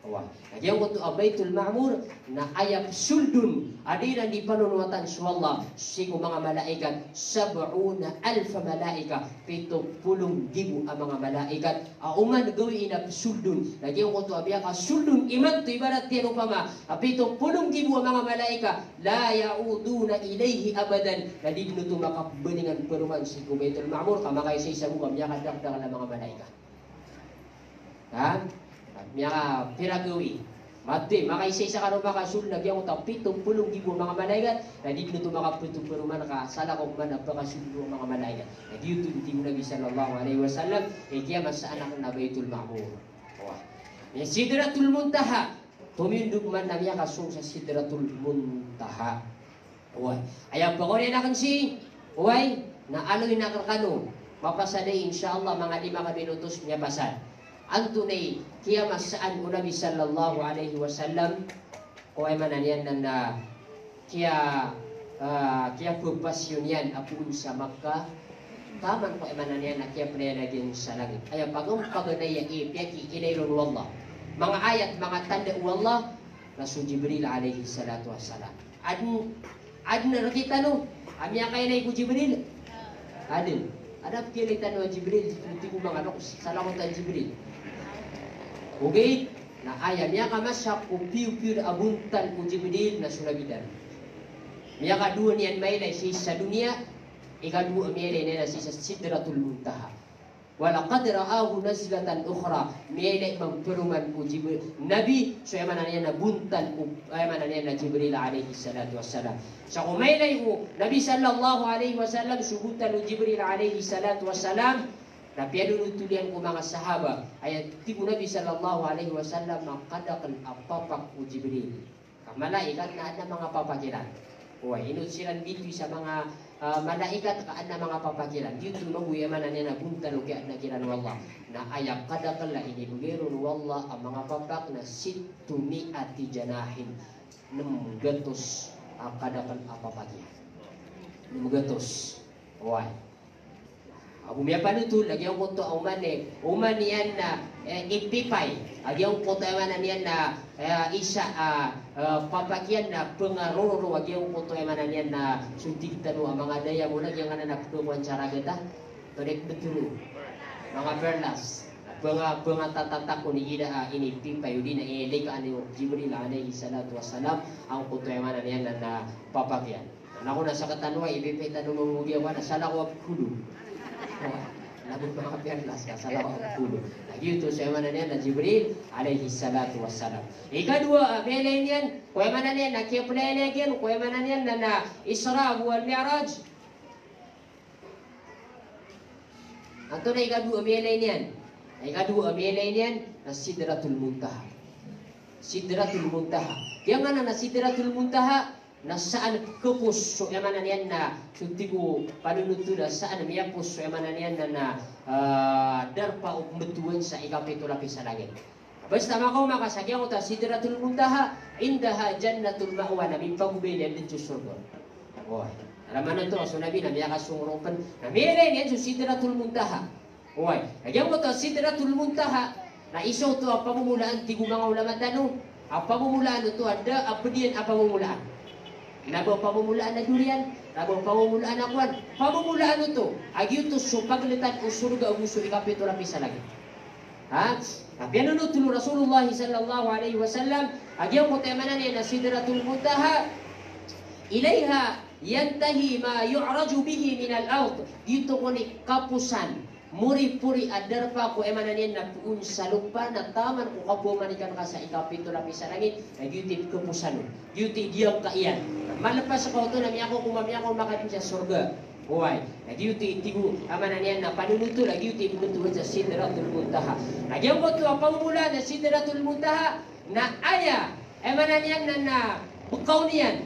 [SPEAKER 1] Wah, agyang ko to Baitul Ma'mur na ayat suldun adina di panunuatan sa Allah sigo mga malaikat 70,000 malaika 70,000 ang mga malaikat auman gawi ina suldun agyang ko to abya ka suldun iman to ibarat tiyan upama 70,000 ang mga malaika la yauduna ilayhi abadan na di to makabeningan peruman sigo Baitul Ma'mur kamakay sa isa mo kamya kadagdagan ang mga malaika. Ha? Miya piragawi mati makaisa-isa ka rumah kasul nagyang utang 70,000 mga malaikat na di to makaputo peruman ka sala ko man napakasul mga malaikat na di to Nabi sallallahu alaihi wasallam kaya mas anak na Baitul Ma'mur. Wah ya Sidratul Muntaha tumindog man na miya kasung sa Sidratul Muntaha. Wah ayang pagore na kan si why na aloy na kakano mapasaday insyaallah mga 5 minutos niya pasad. Antunay kaya masaan ko Nabi sallallahu alaihi wasallam o ay mananian na kaya pagpasyon yan apun sa Makkah taman ko ay mananian na kaya prenagin sa langit ay paganaya ipyaki inayron wallah mga ayat mga tanda wallah Rasul Jibril alaihi salatu wassalam adun nakita no amya kaya na ko Jibril adun adap kilitan wa Jibril hindi ko mga anak salakot ang Jibril. Okay, na ayam niya kamasya ko piu-piu abuntan ko Jibril na surabidan. Niya kadua niyan may na sa dunia, ikadua may na sa Sidratul Muntaha. Walaqad ra'ahu nazlatan ukhra, may na magperuman ko Jibril. Nabi, so yaman na niya na buntan ko, yaman na niya na Jibril alaihi salatu wassalam. Sa kumaylay ko, Nabi sallallahu alaihi wasallam, subutan ko Jibril alaihi salatu wassalam, na piyanunutulian ko mga sahaba ay tibo Nabi sallallahu alaihi wasallam makadakan apapak ko Jibril malaikat na ada mga papakiran inut silang dito sa mga malaikat ka ada mga papakiran dito maguyaman na niya na buntan o kaya na kiran wallah na ayak kadakala ini bugiron wallah ang mga papak na 600 janahin 600 kadakan apapakiran 600 Umya pa nito, lagyan ko ito uman niyan na ipipay. Lagyan ko ito niyan na papakyan na pengaroro. Lagyan ko ito niyan na suntigtan mo ang mga daya mo. Lagyan nga na napuluan sa ragata. Torek betul. Mga perlas. Pengatatatak ko ni ida ini pipay. Udi na ilika ni Jibril alaihi salatu wassalam. Ang ko ito niyan na papakyan. Ako na sa katanwa, ipipay tanong mong na sala ko kudu. Lagu mga perlas ka sa lawang pulo. Lagi ito sa yaman niya na Jibril alaihi salatu wassalam. Ikadua, belay niyan, kuya manan niyan na kiyapulay niyan, kuya manan niyan na Isra wal Mi'raj. Atau na ikadua mielay niyan. Ikadua mielay niyan na Sidratul Muntaha. Sidratul Muntaha. Yang mana na Sidratul Muntaha na saan kepus so yang mana niyan na sutigo panunutu na saan miyapus so yang mana niyan na darpa o betuan sa ikapito lapis sa langit. Basta makaw makasagyan ko ta Sidratul Muntaha indaha jannatul ma'wa na mimpagubili din sa surga. Oh. Alaman na ito, so Nabi na miya kasungrupan na miren yan sa Sidratul Muntaha. Uy, nagyan mo ito, Sidratul Muntaha na iso ito ang pamumulaan, di ko mga ulama tanong. Ang pamumulaan ito, ada apa diyan ang pamumulaan? Nabo pamumulaan na durian, nabo pamumulaan na kwan. Pamumulaan ito, agi ito so paglitan o surga o gusto ikapito lapis sa langit. Ha? Tapi ano no tulo Rasulullah sallallahu alaihi wasallam, agi ang kutemanan niya na Sidratul Muntaha, ilaiha yantahi ma yu'raju bihi min al-ard. Dito ko ni kapusan muri-puri adar pa ko emananin na puun sa lupa na taman ko kapumanikan ka sa ikapito lapis sa langit na duty kapusan duty diyaw ka iyan malapas ako ito na miyako kumamiyako makatin sa surga huway na duty tigo emananin na panunuto na duty betul sa Sidratul Muntaha nagyan ko ito ang pamumula na Sidratul Muntaha na aya emananin na bukaw niyan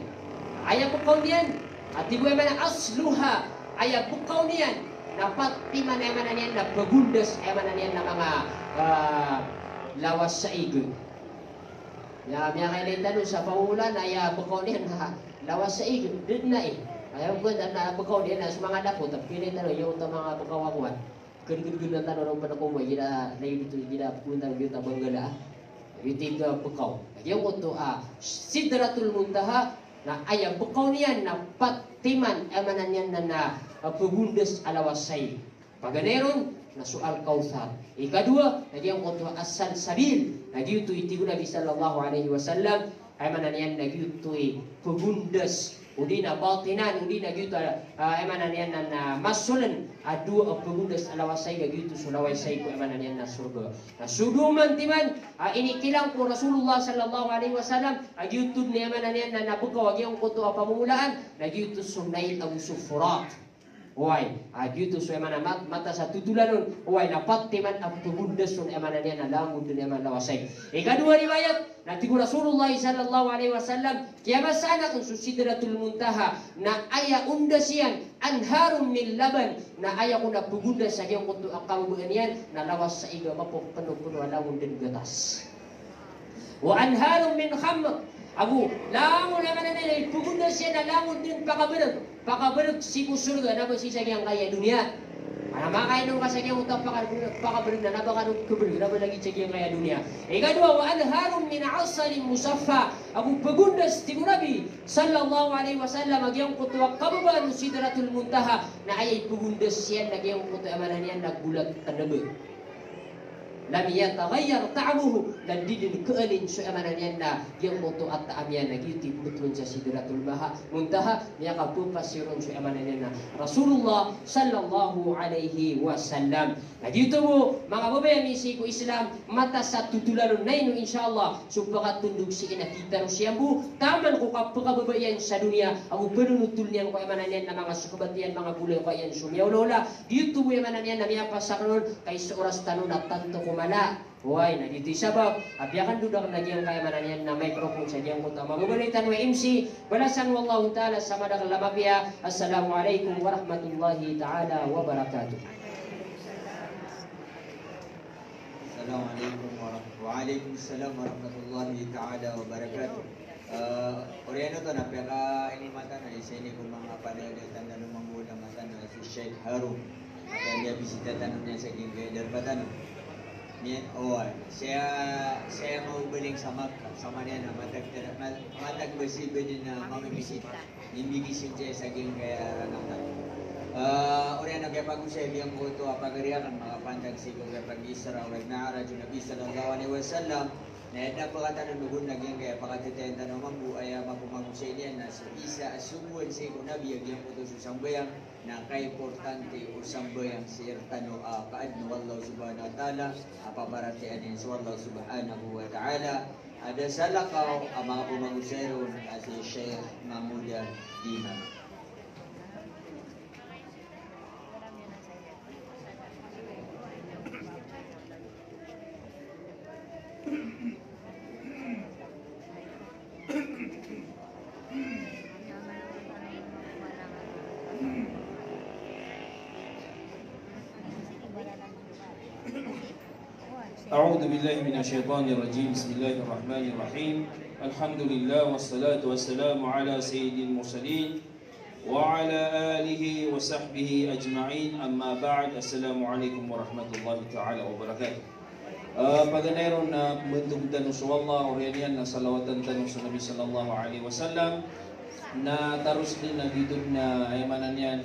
[SPEAKER 1] aya bukaw niyan at ibu emana asluha aya bukaw niyan dapat timan emana niyan na bagundas emana niyan na mga lawas sa igo. Ya miya kay lenta sa paulan aya bukaw niyan na lawas sa igo. Did na eh. Ayaw ko na bukaw niyan na sa mga dako tapili tano yung mga bukaw akuan. Gud-gud na tano ron pa ko mo gila layo dito gila punta dito banggala. Yuti ka bukaw. Ayaw ko to Sidratul Muntaha na aya bukaw niyan na patiman emana niyan na pabundes alawasay. Paganeron na soal kautsar. Ikadua, nagyang konto asal sabil. Nagyuto iti Nabi sallallahu alaihi wasallam ay mananian nagyuto pabundes udi na batinan udi nagyuto ay mananian na masulan adua pabundes alawasay nagyuto sulawasay ko ay mananian na surga. Na suduman timan ini kilang ko Rasulullah sallallahu alaihi wasallam nagyuto ni mananian na nabukaw nagyang konto pamumulaan nagyuto sunay ang sufurat. Uway, dito so emana mata sa tutulanon, uway dapat timan ang pabundes so emana niya na langon din emana lawasay. Ikadua riwayat na tigo Rasulullah sallallahu alaihi wasallam kaya masana kung Sidratul Muntaha na aya undas yan anharum min laban na aya ko na pabundes sa kiyang kunto ang kabubuan yan na lawas sa iga mapupuno-puno langon din gatas. Wa anharum min khamr Abu, langon naman na nila, pugunda siya na langon din pakabarag si kusurga na ba siya kayang kaya dunia. Para makain nung kasagyang utang pakabarag na nabaka nung kabarag na ba lagi siya kayang kaya dunia. Ikadua, wa anharum min asalin musaffa. Abu, pagundas tigo Nabi sallallahu alaihi wasallam agyang kutuwag kababaan Sidratul Muntaha na ayay pagundas siya nagyang kutuwag amanan niya nagbulat tanabag. Lam yataghayyar ta'amuhu dan didin kealin so emananan na yang moto at taamyan nagiti betul sa Sidratul Muntaha niya kapupasiron so emananan na Rasulullah sallallahu alaihi wasallam. Nagito mo mga babayan misi ko Islam mata sa tutulalon na ino insyaallah supakat tundog si inakita ro siyambu taman ko kapakababayan sa dunia ang penunutul niyan ko emananan na mga sukabatian mga bulay ko yan sumyaw lola dito mo emananan na miya pasakron kay sa oras tanong at tanto mala, huway na dito sabab. Abiyakan dudak na diyang kaya mananian na microphone sa diyang kuta. Magubalitan wa MC. Balasan wallahu ta'ala sa madagal lamabya. Assalamualaikum warahmatullahi ta'ala wabarakatuh.
[SPEAKER 2] Assalamualaikum warahmatullahi ta'ala wabarakatuh. Oriano to na peka ini mata na isini ko mga padagatan na lumanggulang mata na si Sheikh Harun. Kaya dia bisita tanong niya sa ginggader pa tanong. Saya mau beling sama niya na matag basiba din na mamibisita. Hindi gisin siya sa ginggader natan. Oriano kaya pag usay biyang ko ito apagariakan mga pantag sigong kaya pag-isra o nag-naara dyan Nabi sallallahu alaihi wasallam na edna pagkata ng nugun naging kaya pagkatitayan tanong mambu ay mapumagusay niya na sa isa asumuan sa ikaw Nabi agyan ko ito sa sambayang na kay-importante o sambayang si Irtano kaadno Allah subhanahu wa ta'ala apabaratian din sa Allah subhanahu wa ta'ala ada salakaw ang mga pumagusay ron si Sheikh Mahmuda Diman.
[SPEAKER 3] أعوذ بالله من الشيطان الرجيم بسم الله الرحمن الرحيم الحمد لله والصلاة والسلام على سيد المرسلين وعلى آله وصحبه أجمعين أما بعد السلام عليكم ورحمة الله تعالى وبركاته. Paganayon na bentuk tanong sa Allah o yan na salawatan tanong sa Nabi sallallahu alaihi wasallam na tarus din na dito na ayamanan yan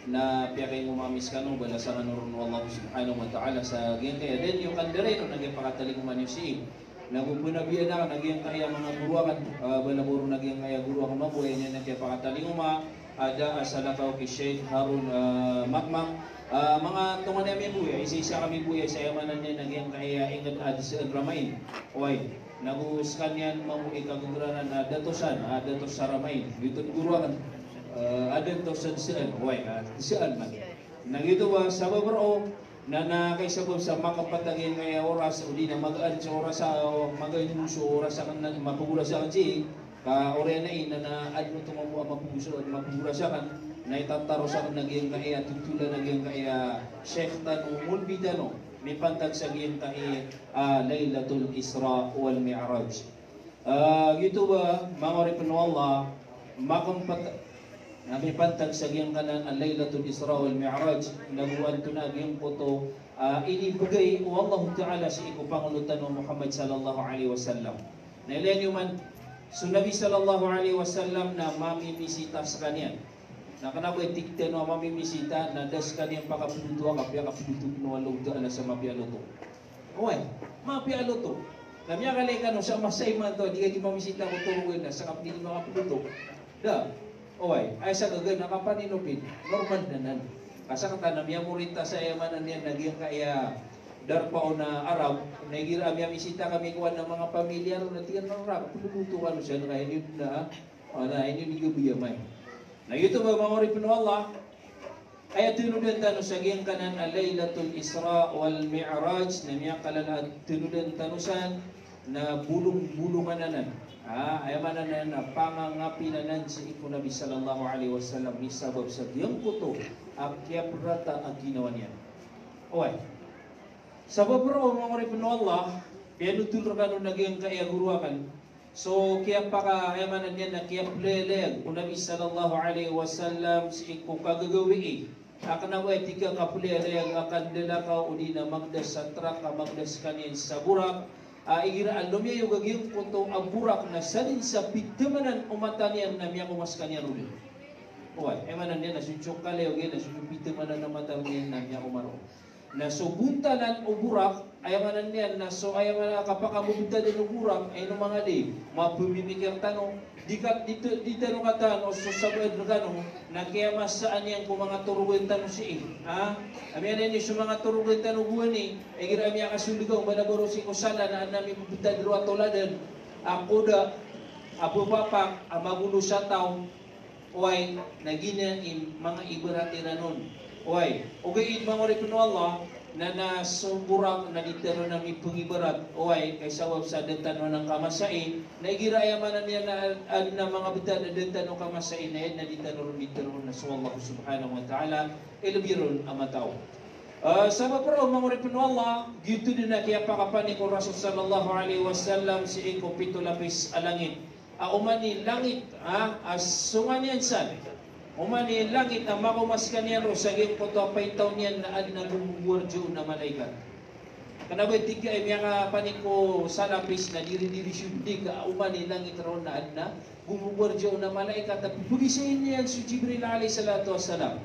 [SPEAKER 3] na piyakay umamis ka nung balasangan nurun Allah subhanahu wa ta'ala sa gyan kaya din yung kandere no naging pakataling manusi nagubunabiyan na naging kaya mga guruakan balaburo naging kaya guruakan mabuhay niya naging pakataling ada asalakaw kay Sheikh Harun Makmak mga tungan namin buya isa-isa kami buya sa yamanan niya naging kaya ingat sa Ramain oy naguskan yan mamuhi kaguguranan datosan datos sa Ramain dito guruakan ada to sa saan, saan man. Nagito ba sa babaro na kay sabab sa makapatagin ngay oras o di na mag-an sa oras sa mag-an sa oras sa kan mapugura sa kanji ka ore na ina na adno to mo mapugura sa kan na itataro sa kan naging kaya tutula naging kaya Sheikh Tanu Mulbidano may pantag sa giyang kay Laylatul Isra wal Mi'raj. Gito ba mga ripano Allah makampat Nabi pantag sa giyang kanan ang Laylatul Isra wal Mi'raj nabuan to na giyang poto inibigay o Allah Ta'ala si iko pangulutan ng Muhammad sallallahu alaihi wasallam na ilan yung man so Nabi sallallahu alaihi wasallam na mamimisita sa kanya na kanaboy tikte no mamimisita na das kaniyang pakapulutua kapya kapulutu pinuwalog Ta'ala sa mapialuto oy mapialuto namya kalay ka no sa masay man to di ka di mamisita ko turuin na sa kapili makapuluto da oy, ay sa gagawin nakapaninupin, normal na nan. Kasi kata namya murita sa yamanan niya, naging kaya darpao na Arab, nagira amya misita kami kuwan ng mga pamilya, na tiyan ng rak, pulutukan siya, na kayo na inyo ni Gubiyamay. Na ito ba mga oripin Allah, kaya tinudan tano sa giyang kanan, Laylatul Isra wal Mi'raj, na miya kalala tinudan tanusan, na bulung-bulungan na nan. Ayamanan na pangangapinanan si Ipo Nabi sallallahu alaihi wasallam ni sabab sa diyang kuto akya prata ang ginawa niya. Oy. Sabab ro mga ripno Allah, pianutul kanu naging kaya guruakan. So kaya paka ayamanan niya na kaya pleleg Nabi sallallahu alaihi wasallam si Ipo kagagawi. Akan away tika ka pleleg akan delakaw udi na magdas sa trak magdas kanin sa burak. Igira alumya yung gagiyong punto ang burak na salin sa pitamanan umatanian na miya kumaskan niya ruli. Uway, emanan niya na sunsok kaleo gaya na sunsok pitamanan na matanian na miya kumaro. Na so buntalan o burak, ayamanan niya na so ayamanan kapakabubunta din o burak, ay no mga di, mapumimikir tanong, di tanong katan o so sabad na tanong, na kaya masaan yan kung mga turugan tanong siya. Amiyan niyo sa mga turugan tanong buwan ni, ay gira miya kasuligaw, malabaro si kusala na namin pupunta dito at toladan, ako da, apo papak, magulo sa tao, oy, nagina mga ibaratira nun. Oy, ugay mga ripino Allah na nasumburak na ditero na may pangibarat. Oy, kay sawab sa dentano ng kamasai, na igirayamanan niya na mga bita na dentano kamasai na ditero na so Allah subhanahu wa ta'ala ilabiron amataw. Sa maparo mga ripino Allah, dito din na kaya pakapani ko Rasul sallallahu alaihi wasallam si iko pito lapis alangit. Umani langit, sungan yan san. Umani langit na makumas kanyan ro sa gayong koto apay taon yan na ad na bumubuwarjo na malaikat. Kanabay tiga ay mga paniko sa lapis na diri-diri syundi ka umani langit ro na ad na bumubuwarjo na malaikat. At bugisayin niyan si Jibril alayhi salatu wassalam.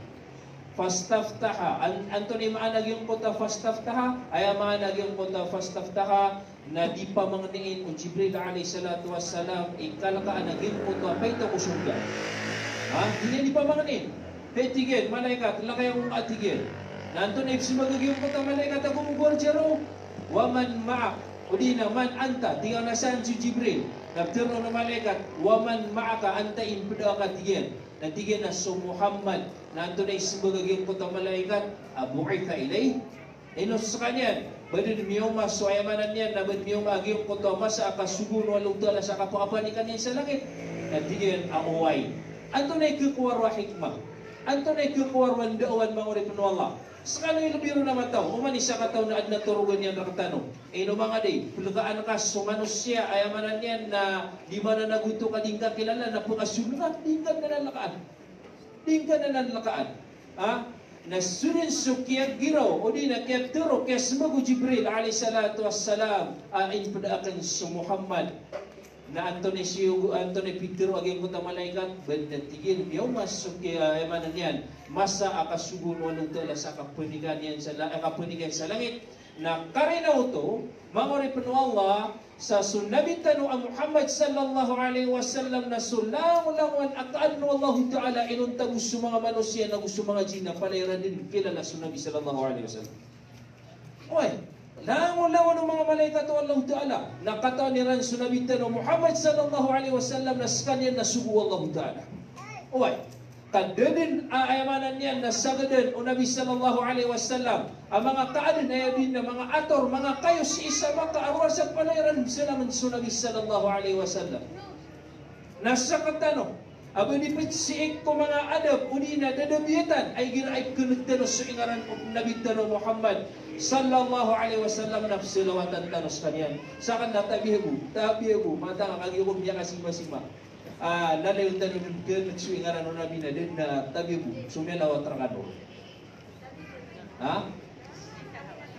[SPEAKER 3] Fastaftaha. Antoni maanag yung kota fastaftaha. Ay maanag yung kota fastaftaha na di pa mangniin o Jibril alayhi salatu wassalam ikalakaan naging kota apay taon kusunga. Hindi pa manganin. Tigil, malaikat, lakay ang atigil. Nanto na ibsimagagiyong kota malaikat ako mugwar jaro. Waman ma'ak, o di na man anta, tingnan na saan si Jibril. Nagtiro na malaikat, waman ma'aka anta inpada ka tigil. Natigil na so Muhammad. Nanto na ibsimagagiyong kota malaikat, abu'ay ka ilay. Inos sa kanyan, badin miyoma, so ayamanan niyan, nabad miyoma agiyong kota masa akasugun walong tala sa kapakapan ni kanyan sa langit. Natigil, amuway. Anto na ikukuwarwa hikmah. Anto na ikukuwarwan daawan mga ori penuh Allah. Sekali lebih naman tao, umani siya kataw na adna turugan yan nakatanong. No mga day, pulagaan ka so manusia, ayamanan yan na di mana naguto ka din ka kilala na pagkasunat, di ka na nalakaan. Di ka na nalakaan. Nasunin so kaya giraw, o di na kaya turo, kaya sumago Jibril, alayhi salatu wassalam, ain padaakan so Muhammad, na Antony Peter aging kota malaikat bendatigin biyaw masuk kaya emanan yan masa akasugun walong tala sa kapunigan yan sa langit na karina uto mangori penuh Allah sa sunabitan ang Muhammad sallallahu alaihi wasallam na sulang-langan akaan Allah Ta'ala inuntag gusto mga manusia na gusto mga jina palayran din kilala sunabi sallallahu alaihi wasallam. Oy, langon-langon ng mga malaikat o Allah Ta'ala. Nakataon ni Ran sunabitan o Muhammad sallallahu alaihi wasallam na sekalian na sugu Allah Ta'ala. Uway, kadadin ayamanan niyan na sagadan o Nabi sallallahu alaihi wasallam ang mga kaadin ay din na mga ator, mga kayo si isa makaarwar sa palayran sila man sunabi sallallahu alaihi wasallam. Nasa katano, abo nipit siik ko mga adab, uni na dadabiyatan ay ginaay kunagtano sa ingaran o Nabi Tano Muhammad sallallahu alaihi wasallam na silawatan tanos kanyan. Sakan na tabihabu, mata nga kagiyong niya kasima-sima. Lalayon tayo ng nagsuingaran o Nabi na din na tabihabu, sumilawat rakado.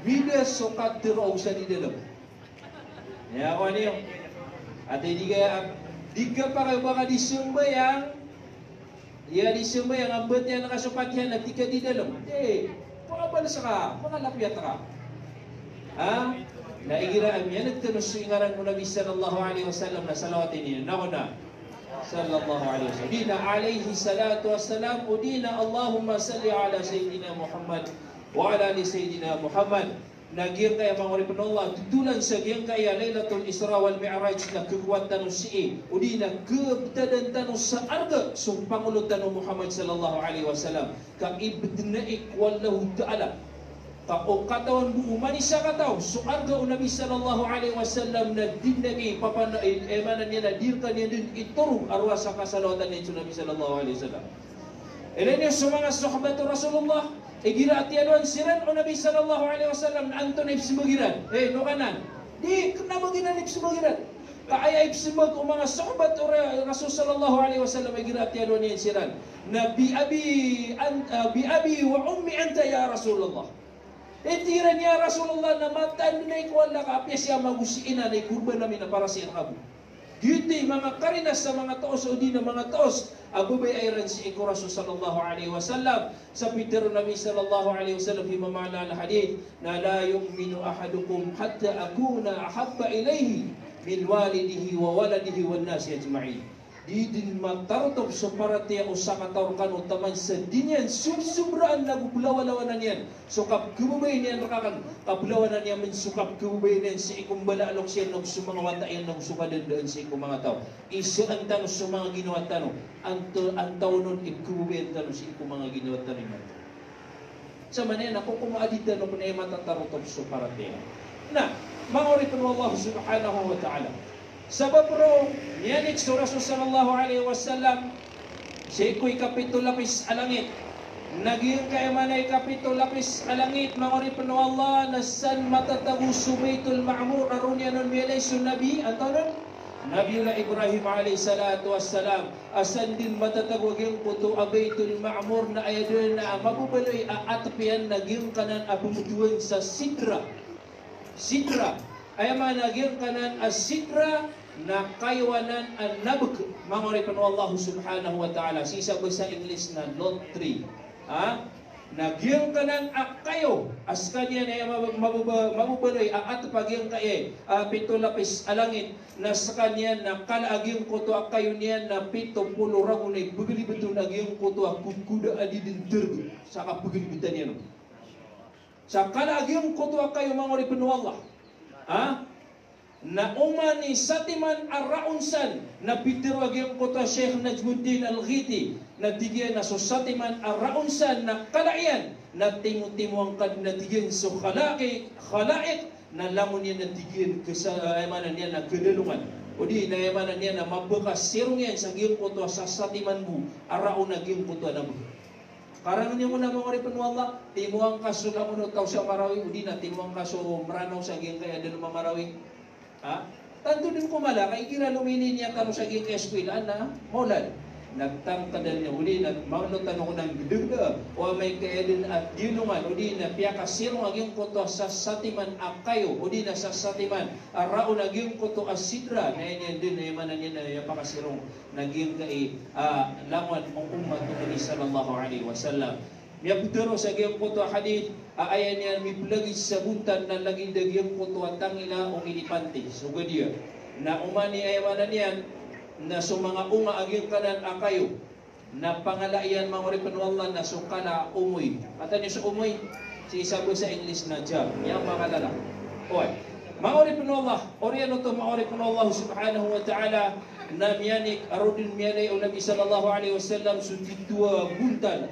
[SPEAKER 3] Mida sukat tiro sa di dalam. Ya, ako niyo. At di ka pa kayo baka disembayang, ang ambet niya nakasukat yan, at di ka di dalam. Pakabalas ka, makalapyat ka. Naigiraan niya, nagtanong sa ingaran mo Nabi sallallahu alaihi wasallam na salawatin niya. Nako na, sallallahu alaihi wasallam. Dina alaihi salatu wassalam, o dina Allahumma salli ala Sayyidina Muhammad, wa ala ali Sayyidina Muhammad. Nagyang kaya mga ori penuh Allah, tutulan sa gyang kaya Laylatul Isra wal Mi'raj na kekuatan tanong siya. O di na kebtadan tanong sa arga, sung Pangulong tanong Muhammad sallallahu alaihi wasallam. Kang ibdnaik wallahu ta'ala. O katawan buo, manisa kataw, so arga o Nabi sallallahu alaihi wasallam na dindagi, emanan niya na dirkan niya din ituro arwa sa kasalawatan niya sa Nabi sallallahu alaihi wasallam. Ilan yung sa mga sahabat Rasulullah, gira-atianuan siran o Nabi sallallahu alaihi wasallam na anto na ibsibagiran. No kanan. Di, nabaginan ibsibagiran. Kaaya ibsibag o mga sahabat o Rasul sallallahu alaihi wasallam gira-atianuan niya siran. Na bi abi wa ummi anta ya Rasulullah. Itiran niya Rasulullah na matan na ikwala ka apya siya magusiina na ikurban namin na para siya kabu. Hindi mga karinas sa mga taos o di na mga taos abubay ayran si Iko Rasul sallallahu alaihi wasallam sa Peter Nabi sallallahu alaihi wasallam fi mamana al-hadith na la yu'minu ahadukum hatta akuna ahabba ilayhi min walidihi wa waladihi wan nasi ajma'in. Di din matarotop sa parati o sa katarkan o taman sa dinyan subsubraan na gubulawan-lawanan yan. So kapkububay niyan rakakan kapulawanan niya man sukap kububay niyan sa ikong balalok siya ng sumangawata yan ng sukadandaan sa ikong mga tao. Isa ang tanong sa mga ginawa tanong. Ang tao nun ikububay ang tanong sa ikong mga ginawa tanong. Sa manin ako kumaadid tanong kung ay matatarotop sa parati. Na, mga oripin Allah subhanahu wa ta'ala. Sabab ro, niyanik sa Rasul sallallahu alaihi wasallam, siya iko'y kapitulapis alangit. Naging kaimanay kapitulapis alangit, mga oripin Allah, na san matatago subaytul ma'mur, aron yan nun milay sun Nabi, ang taon Nabiullah Ibrahim alayhi salatu wassalam, asan din matatagwag yung puto abaytul ma'mur na ayadun na mabubaloy aatapian naging kanan abumutuan sa sidra. Sidra, ay managing kanan as sidra na kaywanan ang nabag, mga oripin Allah subhanahu wa ta'ala. Sisa ba sa English na lot 3? Nagyang kanan akayo, as kanya na mabubaloy, at pagyang kaye, pito lapis alangit, na sa kanya na kalaaging kuto akayo niya na pito pulo ragunay, bagalibato nagyang kuto akukuda adidin tergo, sa kapagalibitan niya. Sa kalaaging kuto akayo, mga oripin Allah, na umani satiman arraunsan na bitirwag yung kota Sheikh Najmuddin Al-Ghiti na tigyan na so satiman arraunsan na kalaian na timu-timuang kad na tigyan so khalaik na lamon niya na tigyan kasayamanan niya na kedalungan o di na yamanan niya na mabakas sirong yan sa giyong kota sa satiman bu arraun na giyong kota na bu Karang niyo muna mga ripan wallah, timuang kaso na kuno taw siya marawi udi na timuang kaso maranaw sa ging kaya din mamarawi. Ha? Tanto din ko mala kay kira lumini niya kamo sa ging eskwela na molad. Nagtangkadan niya uli na maunutan ako ng gidugda o may kaya din at dinungan udi na piya kasirong aging koto sa satiman akayo udi na sa satiman araon aging koto asidra na yan din na yaman niya na yapakasirong naging kay lawan mong umat ni sallallahu alaihi wasallam. Miya putero sa aging koto hadith ayan niya miplagi sa buntan na laging dagyang koto at tangila o inipante so gadiya na umani ayaman niyan na so mga unga aging kanan akayo na pangalayan mga ripan wallah na so kana umoy. Ata niyo sa umoy si isabu sa English na job. Yang makalala. Oy. Mga ripan wallah, oriano to mga ripan wallah subhanahu wa ta'ala na miyanik arudin miyanay o Nabi sallallahu alaihi wasallam sudidua buntan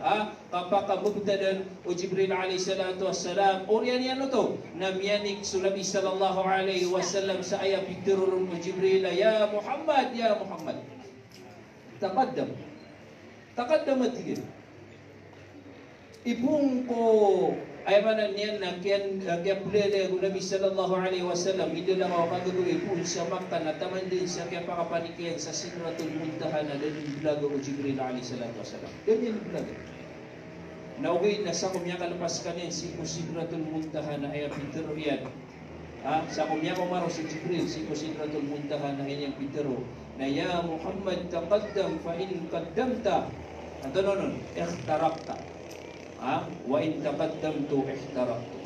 [SPEAKER 3] kapaka mubtadan o Jibril alaihi salatu wassalam orian yan to na miyanik so Nabi sallallahu alaihi wasallam sa ayat pitirurun o Jibril ya Muhammad taqaddam tigil ipung ko ay manan niyan na kiyan plele ko Nabi sallallahu alaihi wasallam hindi lang ako kagagawin ipun sa Makkah na taman din sa kaya pakapanikiyan sa Sidratul Muntaha na din bilaga o Jibril alaihi salatu wasallam ganyan bilaga nauwi na sa kumya kalapas kanin si Sidratul Muntaha na ay pitero yan sa kumya ko maro si Jibril si Sidratul Muntaha na ay pitero na ya Muhammad taqaddam fa in qaddamta antonon ikhtaraqta wa in taqaddamtu ihtaraqtu.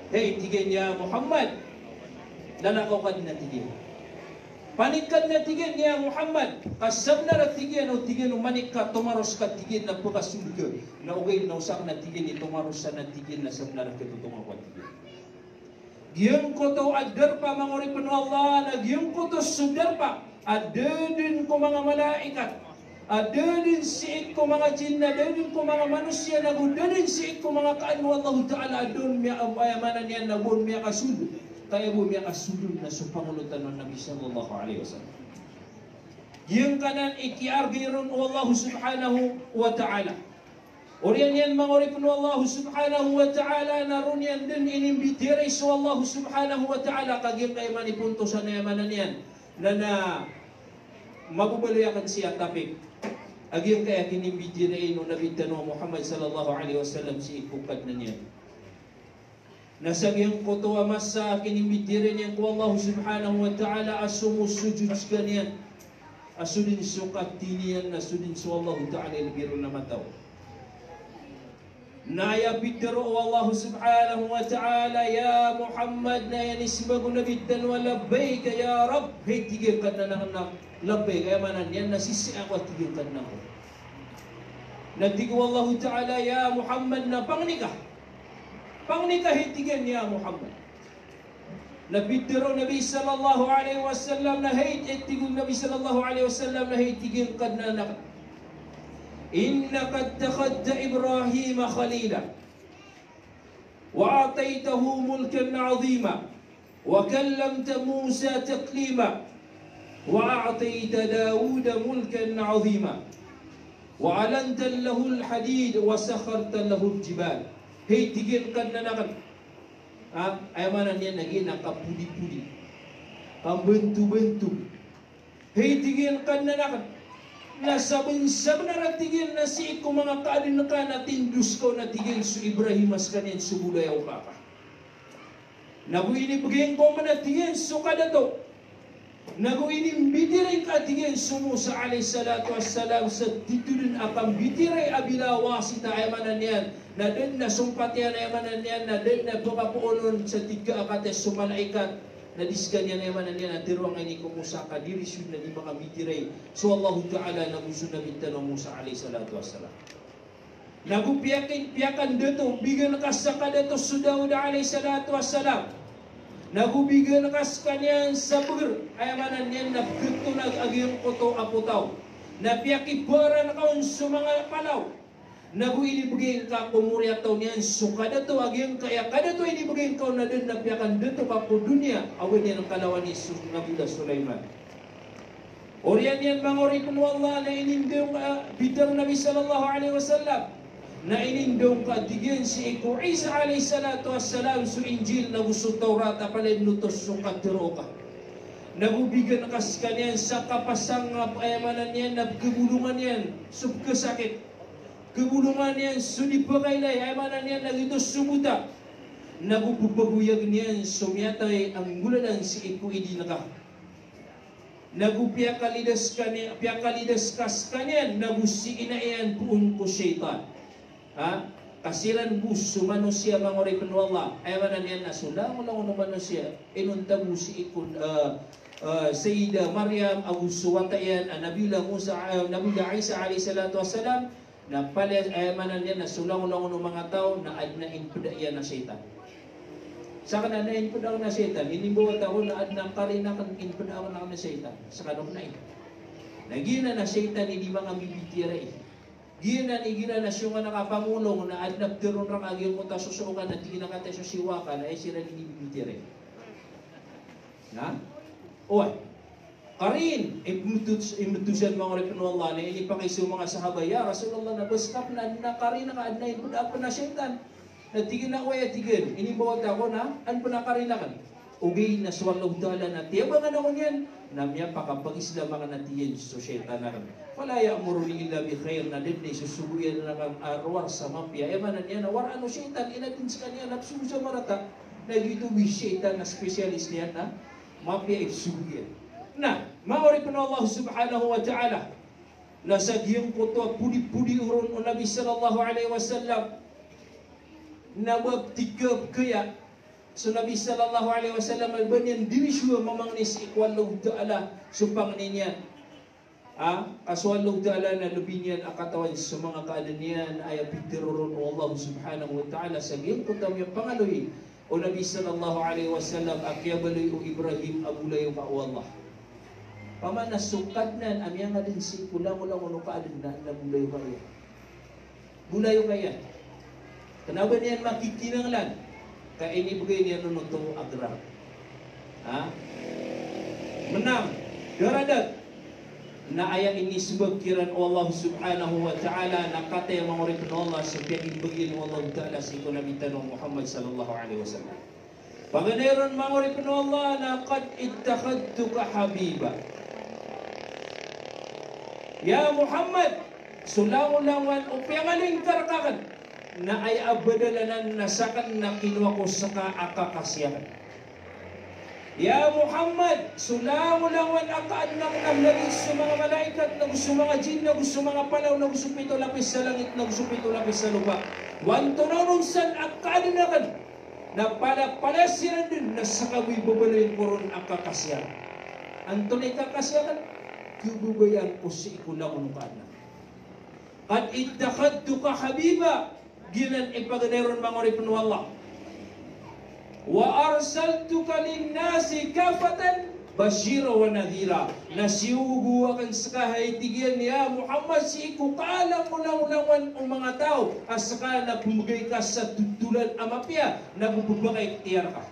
[SPEAKER 3] Hey, tigin ya Muhammad. Nanakaw ka na tigin. Panikad na tigin ya Muhammad. Kasab na tigin o tigin o manik ka tumaros ka tigin na pagkasulga. Na ugay na usak na tigin ni tumaros sa na tigin na sab na katutungaw ka tigin. Giyang ko to adar pa mga ripan Allah na giyang ko to sudar pa. Adadin ko mga malaikat. Adadin siik ko mga jinn, adadin ko mga manusia, nagudadin siik ko mga kaanu Allah Ta'ala adun miya abayamanan niya nabun miya kasudul. Kaya bu miya kasudul na supangulutan ng Nabi sallallahu alaihi wasallam. Yung kanan ikiargirun Allah subhanahu wa ta'ala. Oriyan yan mga oripun Allah subhanahu wa ta'ala naroon yan din inimbitiris Allah subhanahu wa ta'ala kaging kayo manipunto sa nayamanan yan na mabubalayakan siya tapik. Agiyang kaya kinimbiti na ino Nabi Tano Muhammad sallallahu alaihi wasallam si ikukad na niya. Nasa giyang kutuwa masa kinimbiti rin niya ko Allah subhanahu wa ta'ala asumusujud ka niyan. Asudin sukat tiniyan asudin su Allah ta'ala ilbiru na mataw. Naya bidaro Allah subhanahu wa ta'ala ya Muhammad na yan isbago Nabi Tano labbayka ya Rab. Hey tigil ka na nanganak. Labay kaya manan yan nasisi ako at tigil ka na ko. Nagtigo Allah Ta'ala ya Muhammad na pangnikah. Pangnikah hitigan ya Muhammad. Nabitiro Nabi sallallahu alaihi wasallam na hitigan Nabi sallallahu alaihi wasallam na hitigan ka na nak. Innaka takhadda Ibrahim khalila. Wa ataytahu mulkan azima. Wa kallamta Musa taklima. وأعطيت داود ملكا عظيما وأعلنت له الحديد وسخرت له الجبال هي تجين كنا نقل أيمانا نيجي نكابودي بودي كمبنتو بنتو هي تجين كنا نقل nasabin sabna tigin na si ko mga kaadin ka na tindus ko na tigin su Ibrahim as kanin su bulayaw papa nabuini bigyan ko man tigin su kada to naguinim bitiray katigin sumu sa alayhi salatu wassalam sa titulun akang bitiray abila wasita ayamanan yan na din na sumpatyan ayamanan yan na din na bukapuunon sa tiga akates sumalaikat na diskan yan ayamanan yan at tiruang ini kumusa ka dirisyon na di baka bitiray so Allah Ta'ala nagusun na bintano Musa alayhi salatu wassalam nagupiyakan dito bigan kasaka dito su Daud alayhi salatu wassalam nagubigan kas kanyan sa buger ayamanan yan na beto nag-agyong koto aputaw na piyakibara na kaon sa mga palaw naguinibigay ka kumurya taw niyan so kada to agyong kaya kada to inibigay ka na din na piyakan dito pa po dunya awin yan ang kalawan ni Nabi Sulaiman oriyan yan mga oripun wallah na inindong bidang Nabi sallallahu alaihi wasallam na inindong katigyan si Iku Isa alayhi salatu wassalam su Injil na gusto Taurat apalin nutos su katiroka. Nagubigan kas kanyan sa kapasang payamanan yan na kebulungan yan sub kesakit. Kebulungan yan suni pakailay ayamanan yan nagitos sumuta. Nagupupaguyag niyan sumyatay ang gulanan si Iku idi naka. Nagupiyakalidas kas kanyan nagusi inaian puun ko syaitan. Ha? Kasiran bus manusia mangori penwala ayamanan yan na sulang ulang manusia inunta busi ikun Sayyidah Maryam Abu Suwatayan Nabiyullah Musa Nabiyullah Isa alaihi salatu wassalam na pala ayamanan yan na sulang ulang mga tao na adnain pedaya na syaitan. Sa kananain pedang na syaitan ini bawa tahu na adnang karinakan in pedang na syaitan sa kanong nain. Nagina na syaitan ini mga bibitiray. Gina ni gina na siya nga nakapangulong na adnap tiron rang agil mo ta susukan na tingin na kata siya siwakan ay sila dinibitire. Na? Oy. Karin, imutusan mga oripin Allah na ini pakaiso mga sahabay. Ya Rasulullah na baskap na karin na kaadnayin po na na syaitan. Na tigin na ko ay tigin. Ini bawat ako na an po na karin na kan. Ugay na swalog dala na tiyabangan ako niyan. Namya pakapag-isla mga natiyan so syaitan na kan. Wala ya'muruni illa bi khair na din na susubuyan na kang arwar sa mapya. Emanan niya na war ano syaitan inatin sa kanya napsu sa marata. Nagitubi syaitan na specialist niya na mapya isubuyan. Na, maori pa na Allah subhanahu wa ta'ala na sa giyong kuto pudi-pudi urun o Nabi sallallahu alaihi wasallam na wabtigab kaya so Nabi sallallahu alaihi wasallam albanyan diri siya mamangnis ikwalog ta'ala supang niya kaswalog ta'ala na lubinyan akatawan sa mga kaadanian ay apitiruron o Allah subhanahu wa ta'ala sa giyong kutam yung pangaloy o Nabi sallallahu alaihi wasallam akyabaloy o Ibrahim abulayo ka o Allah pamana sukat nan amya nga din si kulang-ulang ano kaadanan na bulayo kaya bulayo kaya kenapa niyan makikinanglan kaya inibigay niya nun itong agra. Menang, daradat na ayang inisbagkiran Allah subhanahu wa ta'ala na kata yang manguripin Allah setiap ibigin Allah ta'ala si kunabitan ng Muhammad sallallahu alaihi wasallam. Paganayon manguripin Allah na qad ittakhadtuka habiba. Ya Muhammad, sulangulangan o piyangaling karakakan na ay abadalanan nasakan na kinuha ko sa kaakakasyahan. Ya Muhammad, sulangulangan akaad ng naglagis sa mga malaikat, na gusto mga jin, na gusto mga palaw, na gusto pito lapis sa langit, na gusto pito lapis sa lupa. Wanto na nun san akaad na kan, na palasiran din, na sa kabuy babalayin ko ron akakasyahan. Anto na ikakasyahan, kububayan ko si ikulang kaad na. Qad ittakhadtuka habiba, ginan ipagneron mangoripin Allah. Wa arsaltuka linnasi kafatan bashira wa nadhira. Nasiugu akan sakahay tigyan ya Muhammad si iku kaalam mo lang ang mga tao asaka na bumagay ka sa tutulan amapya na bubagay tiyar ka.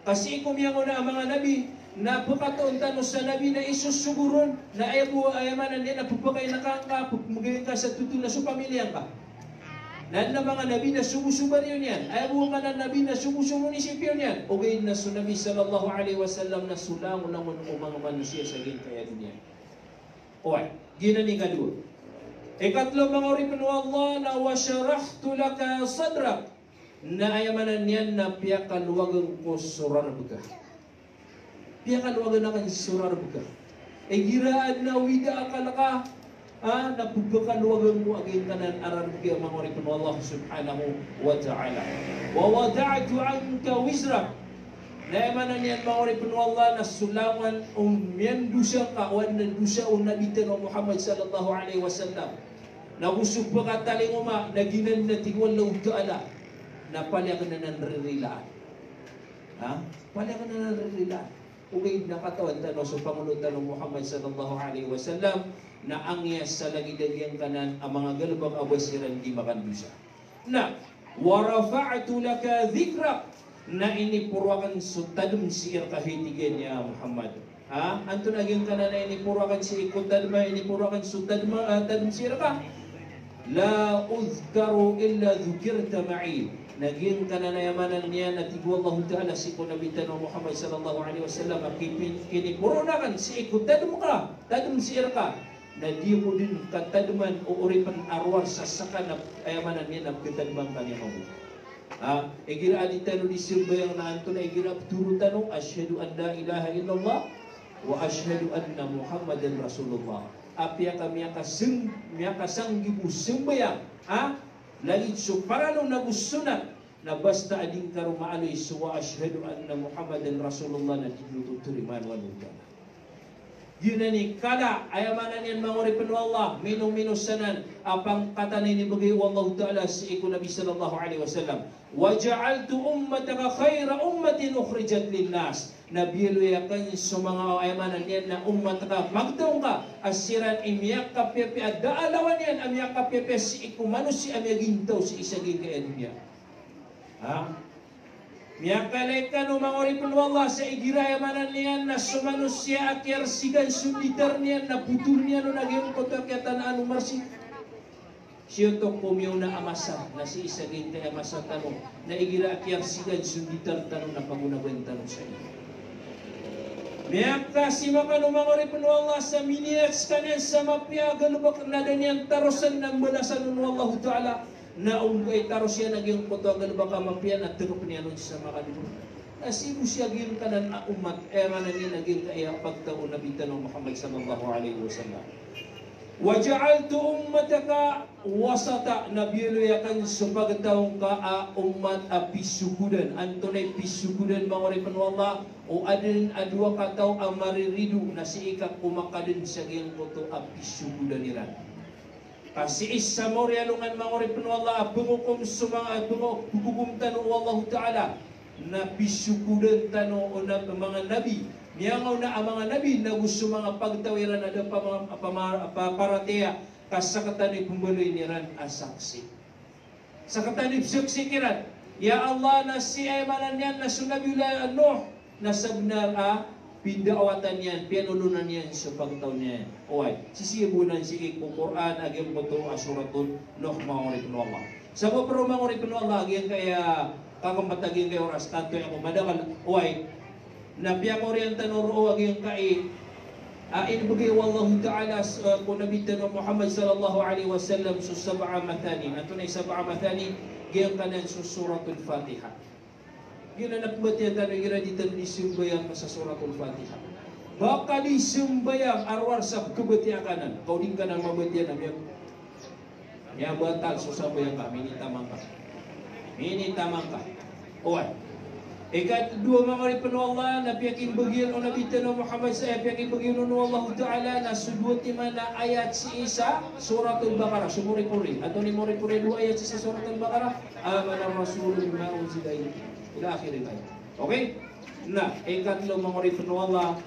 [SPEAKER 3] Kasi ikum yang na ang mga nabi na pagkataon tanong sa nabi na isusuguron na ayamanan niya na bubagay na ka bumagay ka sa tutulan sa pamilyang ka. Na mga nabi na sumusubar yun yan. Ay buong mga nabi na sumusunisip yun yan. O gayon na Nabi sallallahu alaihi wasallam na sulang naman o mga manusia sa gintaya niya. Okay, ginaning kalua. Ikatlo mga oripin Allah na wasyarahtu laka sadrak. Na ayamanan yan na piyakaluwagan ko surar buka. Piyakaluwagan na kan surar buka. E giraan na wida akalaka. Napupakaluwagan mo aging kanan ararbi ang mga oripin Allah subhanahu wa ta'ala. Wa wada'atu anka wizra. Naimanan yan mga oripin Allah na sulangan yan dusa kawan na dusa o nabitan o Muhammad sallallahu alaihi wasallam. Na usog pa kataling uma na ginan na tingwal na ta'ala na palya ka na nanririlaan. Palya ka na nanririlaan. Ugay nakatawan tanong sa Pangulutan ng Muhammad sallallahu alaihi wasallam na angyas sa lagi-dagyang kanan ang mga galubang abasiran di makandusa. Na, warafa'atu laka dhikrak na inipurakan sutadum siir kahitigan niya Muhammad. Anto naging kanan na inipurakan si ikutadma, inipurakan sutadma, tadum siir ka. la uzkaru illa dhukirta ma'i. Naging kananayamanan niya na tigo Allah Ta'ala si ko nabitan ng Muhammad sallallahu alaihi wasallam kinipurunakan si ko tadum ka, tadum si ka na di mo din katadman o uripan arwar sa saka na ayamanan niya na katadman kanya mo. Igira aditano di silbayang na anto na igira turutano asyhadu an la ilaha illallah wa asyhadu anna Muhammadan Rasulullah. Apya kami kasang gibu sembayang lagi so paralo na gusunat na basta ading karo maaloy suwa asyhadu anna Muhammadan Rasulullah na tinuturiman wanuda. Yun na ni kada ayamanan yan manguripan Allah minum-minusanan apang kata ni bagay wallahu ta'ala si iku Nabi sallallahu alaihi wasallam wa ja'altu ummataka khayra ummatin ukhrijat linnas. Nabiluyakan sa mga ayamanan yan na umat ka magdaong ka asiran imyak ka pepe at daalawan yan amyak ka pepe si iku manusia amyagintaw si isagin kaya niya. Miyakalekan o mangoripun wallah sa igirayamanan niyan na sumanusia akyar sigan sunditar niyan na putur niyan o nagyong kotakyatan anu marsik. Siya to pumiyaw na amasa na si isagin kaya amasa tanong na igira akyar sigan sunditar tanong na pangunagwan tanong sa iyo. Miyaka si makano mangoripun wallah sa miniyaks kanin sa mapiagal lubak na danyan tarosan ng balasan ng wallahu ta'ala na ungay taros siya naging kotogal baka mapian at turup niya nun sa makalimu. Nasibu siya gil kanan umat mana niya naging kaya pagtaon na bitan ng Muhammad sallallahu alaihi wasallam. Wa ja'altu ummataka wasata nabiyakan sa pagtaong ka umat pisukudan antonay pisukudan mangoripan wallah o adin adwa kataw amariridu na si ikak kumakadin sa gil koto pisukudan niran. Kasi isa mo rialungan mangoripin wallah bungukum sumanga bungukum tanu wallahu ta'ala na pisukudan tanu o na mga nabi niyangaw na ang mga nabi na gusto mga pagtawiran na paparatea kasakatan ni pumbuloy niran asaksi sakatan ni saksi kiran ya Allah na si aymanan yan na sunabila Nuh na sabnar pindawatan yan, pinulunan yan sa pagtaon niya. Oy, sisibunan si iku Quran agim betul asuratul Nuh mangoripun Allah. Sa pero mangoripun Allah agim kaya kakambatagin kay oras tanto yang umadakal. Oy, na piyang orientan oro agim kay inbugay wallahu ta'ala kung nabitan ng Muhammad sallallahu alaihi wasallam sa sab'a mathani. Ato na sab'a mathani gayang kanan sa suratul Fatiha. Ginanap mo tiyan tayo ginaditan ni sumbayang sa suratul Fatiha. Baka di sumbayang arwar sa kubatiya kanan. Kau din ka nang mabatiyan na miyak. Niya batal so sambayang ka. Minitamang ka. Minitamang ka. Uwan. Ikat dua mangaripan Allah na piyakin bagian o nabitan ng Muhammad sa piyakin bagian ng Allah Ta'ala na sudwat na ayat si Isa suratul Baqarah. Sumuri-puri. Ato ni muri-puri dua ayat si Isa suratul Baqarah. Amanah Rasulullah ma'unzila ila akhir ayat. Okay? Na, ikatlo mangoripun wallah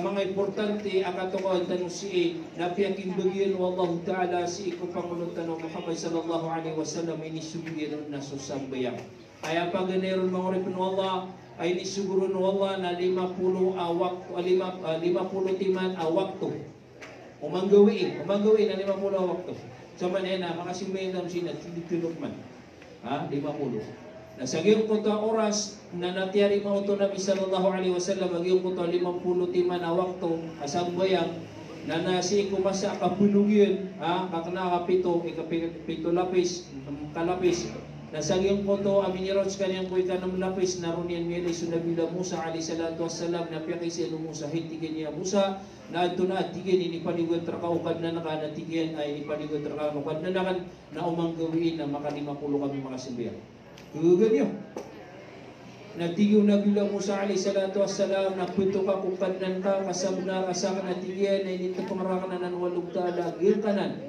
[SPEAKER 3] mga importante ang katukuhan tanong si napiyakin bagian wallahu ta'ala si iku Pangulong tanong Muhammad sallallahu alaihi wasallam ini sugiran na susambayang. Kaya paganeron mangoripun wallah ay nisugurun wallah na 50 timan waktu. Umanggawiin na 50 waktu. Sama na makasimbayan ng sinat, hindi tulog man. 50. Nasagiyong kunta oras na natiyari mauto Nabi sallallahu alaihi wasallam agiyong kunta 50 na waktu asambayang na nasi kumasa kapulugyan kakna kapito ikapito lapis kalapis nasagiyong kunta aminirot kanyang kuy kanam lapis naron yan mili sunabila Musa alaihi salatu wassalam na piyakisi Musa hitigen niya Musa na adto na atigen ini paligod trakaukad na nakanatigen ay ini paligod trakaukad na nakan na umanggawiin na maka 50 kami makasimbayang. Ganyo. Natigiw na bilang Musa alaihi salatu wassalam na punto ka kung kanan ka kasabna kasakan natigyan na inito pangarakan na walog ta'ala gil kanan.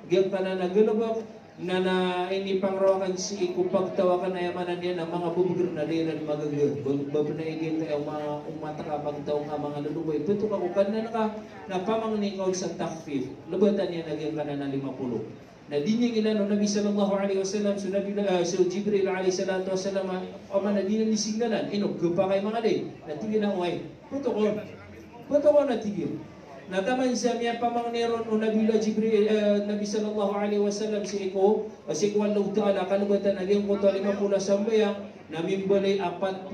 [SPEAKER 3] Gil kanan na gilabak na ini pangrawakan si kung pagtawakan na yamanan yan ang mga bubugir na liran magagir. Babanaigin kayo mga umata pagtaw nga mga lulubay. Punto ka kung kanan ka na pamangningaw sa takfif. Lubatan yan naging kanan na 50. Na dinya ginano Nabi sallallahu alaihi wasallam so Jibril alaihi salatu wasallam ama na dinya nisignalan ino gupa kay mga day natigil ang way puto ko natigil nataman sa miya pamangneron o Nabila Jibril, Nabi sallallahu alaihi wasallam si Iko, si Iko Allah Ta'ala, kalubatan naging kuto 50 sambayang, namimbalay 45,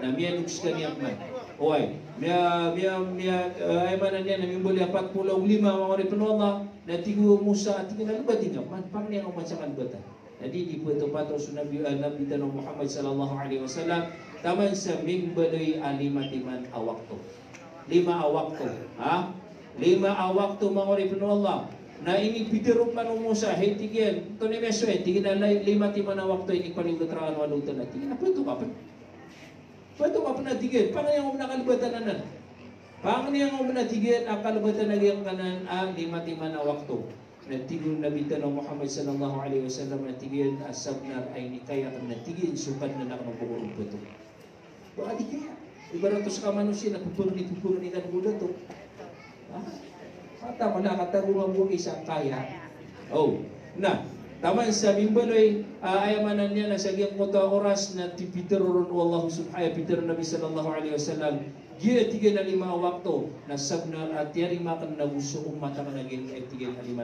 [SPEAKER 3] na miya nuks kaniyang man. Oy, ay manan niya namimbalay 45, mga ripon Allah, na tigo Musa at tinginalubatin nga, man pang niya ang mansakan bata. Jadi di puto pato sa Nabi Tanong Muhammad sallallahu alaihi wasallam, taman sa mimbalay 5 awakto. 5 awakto, ha? 5 awakto mga ripon Allah. Na ini pitirok man mo sa hetigen, to ni meso tigin na 5 awakto ini paligutraan walutan at tigin na puto ka pa. Puto ka pa na tigin, pangyang mo nakalibatan na. Pangyang mo na tigin ang kalibatan na gayang kanan ang 5 awakto. Natigin Nabi Tanong Muhammad sallallahu alaihi wasallam natigin asabnar ay ni kaya kang natigin sukat na nakamagpugurong puto. Baka di kaya. Ibaratos ka manusin na pupurni ka ng to. Ha? Mata mo na katarungan mo isang kaya. Oh, na. Taman sa bimbaloy, ayamanan niya na sa giyang kota oras na tipiteron wallahu subhanahu Peter Nabi sallallahu alaihi wasallam. Giya tiga na 5 wakto na sabnar at yari makan na gusto mata ka naging tiga na 5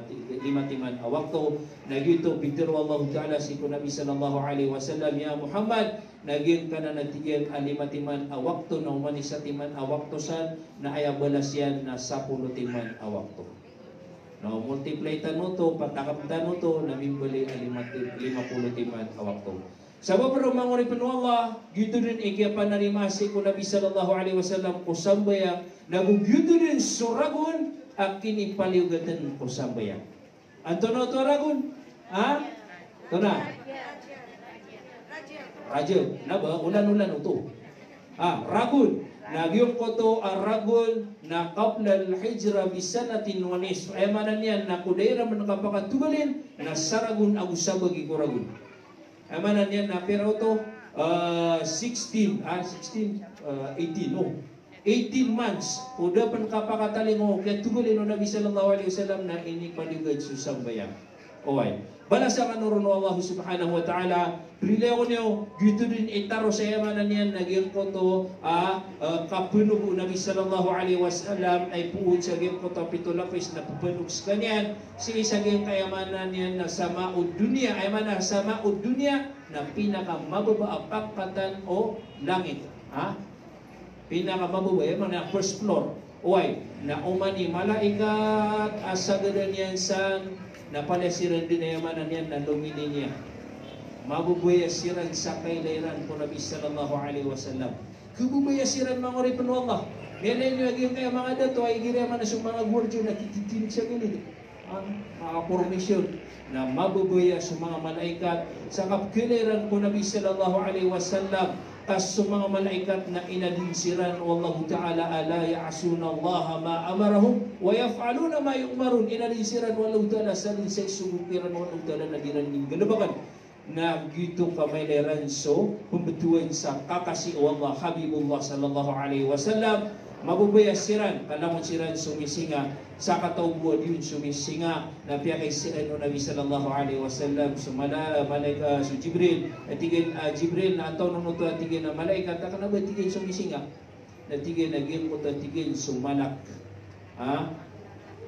[SPEAKER 3] wakto. Nagito Peter wallahu ta'ala si Nabi sallallahu alaihi wasallam, ya Muhammad, naging ka na nagtigil 5 wakto na umanis sa 5 wakto san na ayabalas yan na 10 wakto. No, multiply tanuto, patakap tanuto, namimbali 50 wakto. Sa babaro manguri Allah, gitu din ikiapan narimasi ko Nabi sallallahu alaihi wasallam ko sambayang nagugyuto din suragun akini paliugatan ko sambayang. Antono to ragun? Ha? Tona. Raja, naba ulan-ulan uto. Ragun. Nagyong ko to ragun na qabla al-hijra bisanatin wa nisf. Ay manan yan na kudayra man kapakatugalin na saragun agusabagi ko ragun. Amanan yan na pero to 18 months udah pan kapakatali mo kaya tugulin no Nabi sallallahu alaihi wasallam na ini paligad susambayang. Oy, balasa ka nuron Allah subhanahu wa ta'ala prileo niyo gitu din itaro sa amanan yan naging ko to kapunog Nabi sallallahu alaihi wasallam ay puud sa gayong ko to 7 lapis na pupunog sa kanyan si isaging kayamanan yan na samaud dunya ay mana samaud dunya na pinaka mababa pakatan o langit, ha? Pinaka mababa mana first floor. Oy, na umani malaikat asagadan yan san napalasiran din na yamanan yan na lumini niya. Mabubuyasiran sa kailayran po Nabi sallallahu alaihi wasallam. Kububuyasiran mga ripon Allah. Ngayon yung lagi kaya mga dato ay giraman na sa mga gwardiyo na titinig sa gilid. Mga formasyon na mabubuya sa mga malaikat sa kapkiliran po Nabi sallallahu alaihi wasallam kas sa mga malaikat na inadinsiran wallahu ta'ala ala ya'asuna Allah ma amarahum wa yaf'aluna ma yu'marun inadinsiran wallahu ta'ala sa linsay subukiran wallahu ta'ala na diraning ganabakan na gito kamay leran so pembetuan sa kakasi Allah Habibullah sallallahu alaihi wasallam mabubuyasiran kalamon siran sumisinga sa katawbo diyon sumisinga na piya kay Nabi sallallahu alaihi wasallam sumala malaika su Jibril atigin Jibril na antaw nung to atigin na malaikat ka na ba tigin sumisinga na tigin naging ko tigin sumalak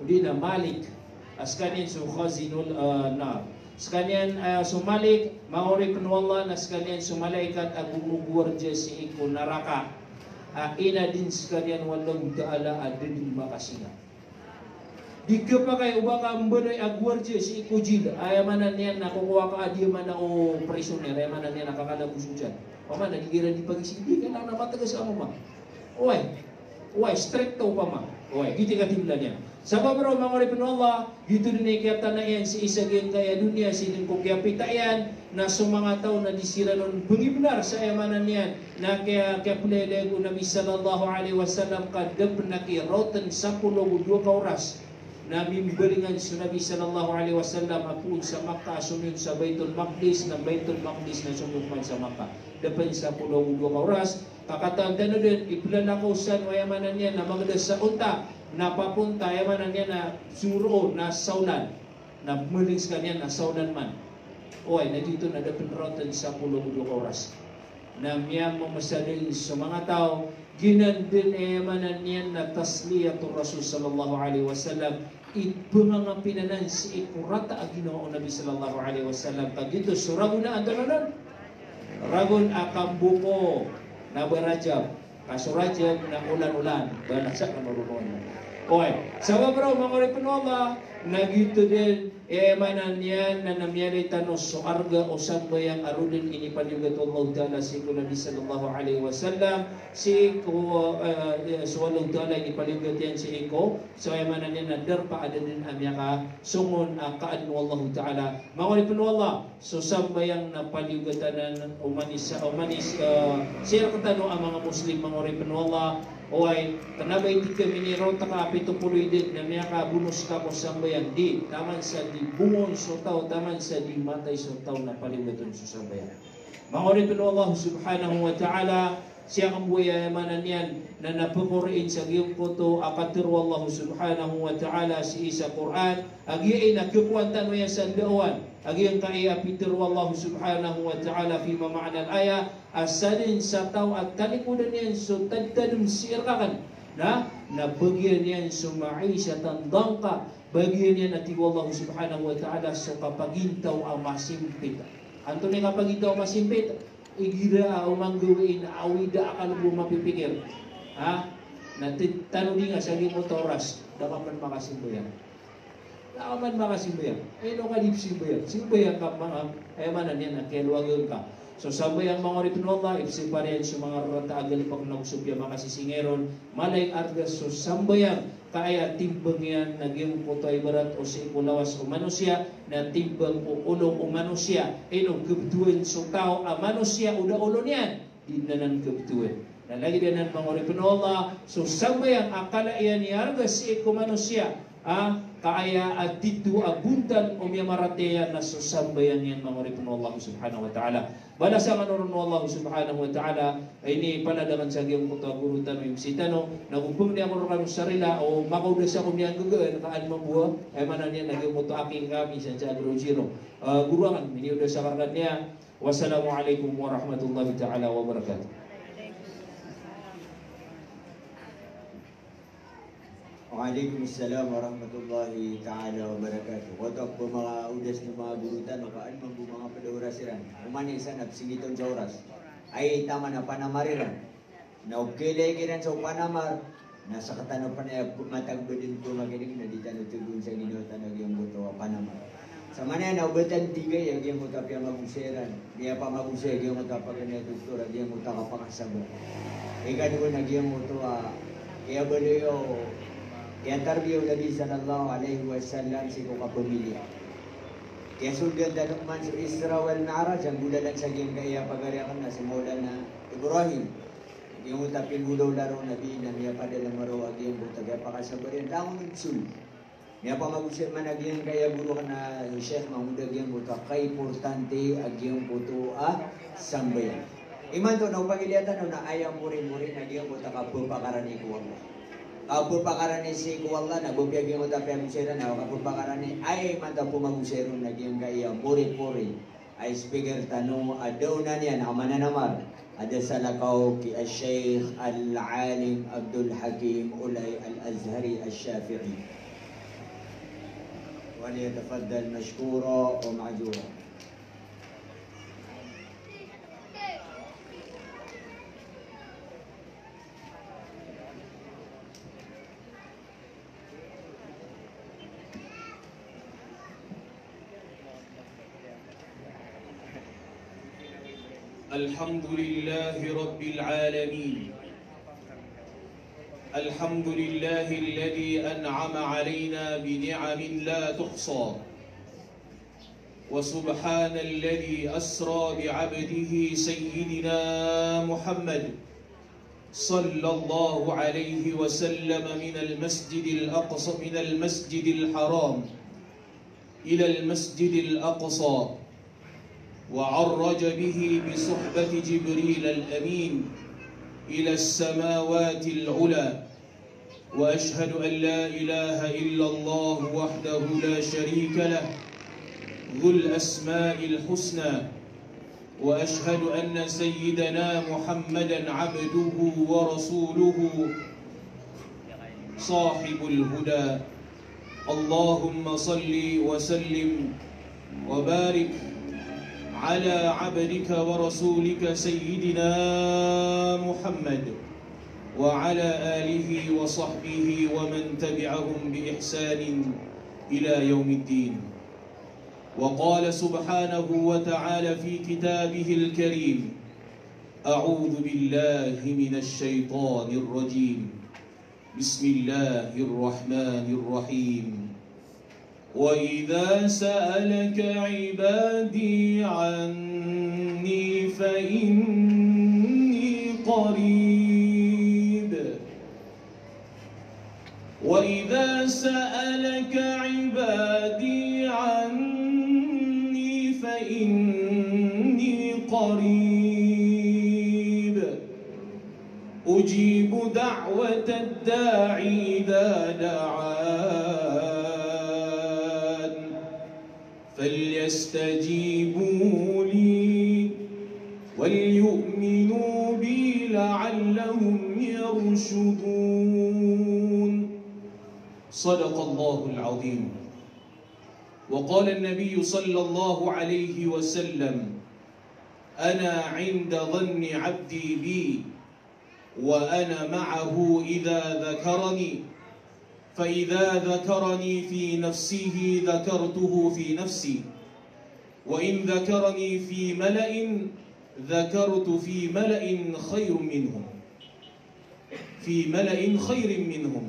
[SPEAKER 3] hindi na malik askanin su khazinul nar sekalian sumalik mauri kunwallah na sekalian sumalaikat agumugwardiya si iku neraka ina din sekalian wallahu ta'ala adin makasinga. Dika pa kay uba ka mbanoy agwardiya si ikujil ayamanan niyan nakukuha ka adi man o prisoner ayamanan niyan nakakalabuso dyan. Pama nagigiran di pagising di ka lang namatagas ang ma. Oy, stricto pa ma. Oy, giti ka timla niya. Sa babaro mga ripon Allah, dito din ay kaya tanayan si isagin kaya dunia sinin ko kaya pitayan na sa mga tao na disira nun bungibnar sa ayamanan niyan na kaya pulele ko Nabi sallallahu alaihi wasallam kadab na kirotan sa pulog 2 oras na mimbalingan sa Nabi sallallahu alaihi wasallam apun sa Makkah sunod sa Baitul Maqdis na sunod man sa Makkah dapat sa pulog 2 oras kakatan tayo din iplan ako sa ayamanan niyan na magda sa unta napapunta ayamanan niya na suro na saunan na mulings kanya na saunan man oy na dito na dapat rotan sa 12 oras na miyang mamasadil sa mga tao ginandun manan niyan na tasliyatul Rasul sallallahu alaihi wasallam ipangangapinanan si ikurata ang Ginoo Nabi sallallahu alaihi wasallam kagito suragun na andalanan ragun akam buko na berajab kasurajab na ulan-ulan banasak na marunong. Oy, sa bro mga Allah nagito din manan yan na namyari tanos so arga o sambayang arudin inipaligat Allah Ta'ala si Nabi sallallahu alaihi wasallam si ko suwalong Ta'ala inipaligat yan si ko so manan yan nadar pa ada din amya ka sungon kaadno Allah Ta'ala mga Allah so sambayang napaligatanan umanis siya katano ang mga Muslim mga Allah oy tanabay di kami ni Rota ka pitupuloy din na miya ka bunos ka ko sambayan di taman sa di bungon so tao taman sa di matay so tao na paliwaton so sambayan mga Allah subhanahu wa ta'ala siya ang buhay-yamanan yan na napukuriin sa giyong puto akatiru Allah subhanahu wa ta'ala si isa Quran agiin nakukuantan mo yan sa dawan agiin kaya pitiru Allah subhanahu wa ta'ala fi mama'na al-aya asalin sa tao at talikudan yan so tagtadong sirakan na bagyan yan so ma'isyatan dangka bagyan yan at Allah subhanahu wa ta'ala so kapagintaw ang masimpit anto na kapagintaw ang masimpit igira umangguin awida akal mo mapipikir ha tanong nga sa motoras dapat man makasimbayan dapat man makasimbayan no kadip simbayan ka mga manan yan at kelwagon ka so sabay ang mga Allah ipsi pa rin sa mga rataagal pag nagsubya makasisingeron malay argas so sambayang kaya timbang yan naging putoy barat o si ikulawas o manusia na timbang o ulong o manusia kebtuin so tao ang manusia uda-ulo niyan di na nang kebtuin na lagi din ang mga Allah so sambayang akala yan ni argas si iko manusia kaya at dito abundan o miyamarateya na susambayan yan mga ripon Allah subhanahu wa ta'ala. Bala sa kanuron Allah subhanahu wa ta'ala ay ni panadaman sa giyong kuto guru tamim si Tano na kung niya ko rin sarila o makauda sa kumiyang gugaan kaan mabuha ay manan niya naging kuto aking kami sa Jagro Giro. Guruan, miniyuda sa karan niya. Wassalamualaikum warahmatullahi ta'ala wabarakatuh.
[SPEAKER 2] Waalaikumsalam warahmatullahi ta'ala wabarakatuh. Watak po mga udas ng mga burutan o kaan mga mga padawrasiran. Umanisan at singiton sa oras. Ay tama na panamariran. Na ukilay kiran sa panamar. Nasa katano pa na matagbo din po maginig na di tanong tugun sa ginutan ng iyong buto panamar. Sa manay na ubatan tigay ang iyong muta piya maguseran. Diya pa magusay ang iyong muta pagkana doktor ang iyong muta kapakasabot. Ika doon ang iyong muto kaya ba niyo i-interview Nabi sallallahu alaihi wasallam si ko kapamilya. Kaya sulgan na naman sa Isra wal Mi'raj, ang bulalan sa giyang kaya pagariakan na si Mawla na Ibrahim. Yung utapin bulaw laro Nabi na miya padala maro ag yung butagay pakasabarin. Tangon nagsul. Miya pa mag-usip man ag yung kaya guru ka na Sheikh Mahmud ag yung buta kay importante ag yung buto sambayan. Iman to na upagiliatan na ayaw muri-muri ag yung buta kapupakaran ko Allah. Kapupakaran si kuwala na bubiyag yung utapya musera na kapupakaran ay manta pumagusero na yung kaya puri-puri ay speaker tanong adaw na niya na mananamar ada sa lakaw ki al-Sheikh al-Alim Abdul Hakim Ulay al-Azhari al-Shafi'i waliyatafaddal mashkura o ma'jura.
[SPEAKER 3] الحمد لله رب العالمين الحمد لله الذي أنعم علينا بنعم لا تحصى وسبحان الذي أسرى بعبده سيدنا محمد صلى الله عليه وسلم من المسجد الأقصى من المسجد الحرام إلى المسجد الأقصى وعرج به بصحبة جبريل الأمين إلى السماوات العلى وأشهد أن لا إله إلا الله وحده لا شريك له ذو الأسماء الحسنى وأشهد أن سيدنا محمدا عبده ورسوله صاحب الهدى. اللهم صل وسلم وبارك على عبدك ورسولك سيدنا محمد وعلى آله وصحبه ومن تبعهم بإحسان إلى يوم الدين. وقال سبحانه وتعالى في كتابه الكريم: أعوذ بالله من الشيطان الرجيم، بسم الله الرحمن الرحيم. وإذا سألك عبادي عني فإني قريب. وإذا سألك عبادي عني فإني قريب أجيب دعوة الداعي إذا دعان فليستجيبوا لي وليؤمنوا بي لعلهم يرشدون. صدق الله العظيم. وقال النبي صلى الله عليه وسلم: أنا عند ظن عبدي بي وأنا معه إذا ذكرني، فإذا ذكرني في نفسه ذكرته في نفسي، وإن ذكرني في ملأ ذكرت في ملأ خير منهم، في ملأ خير منهم،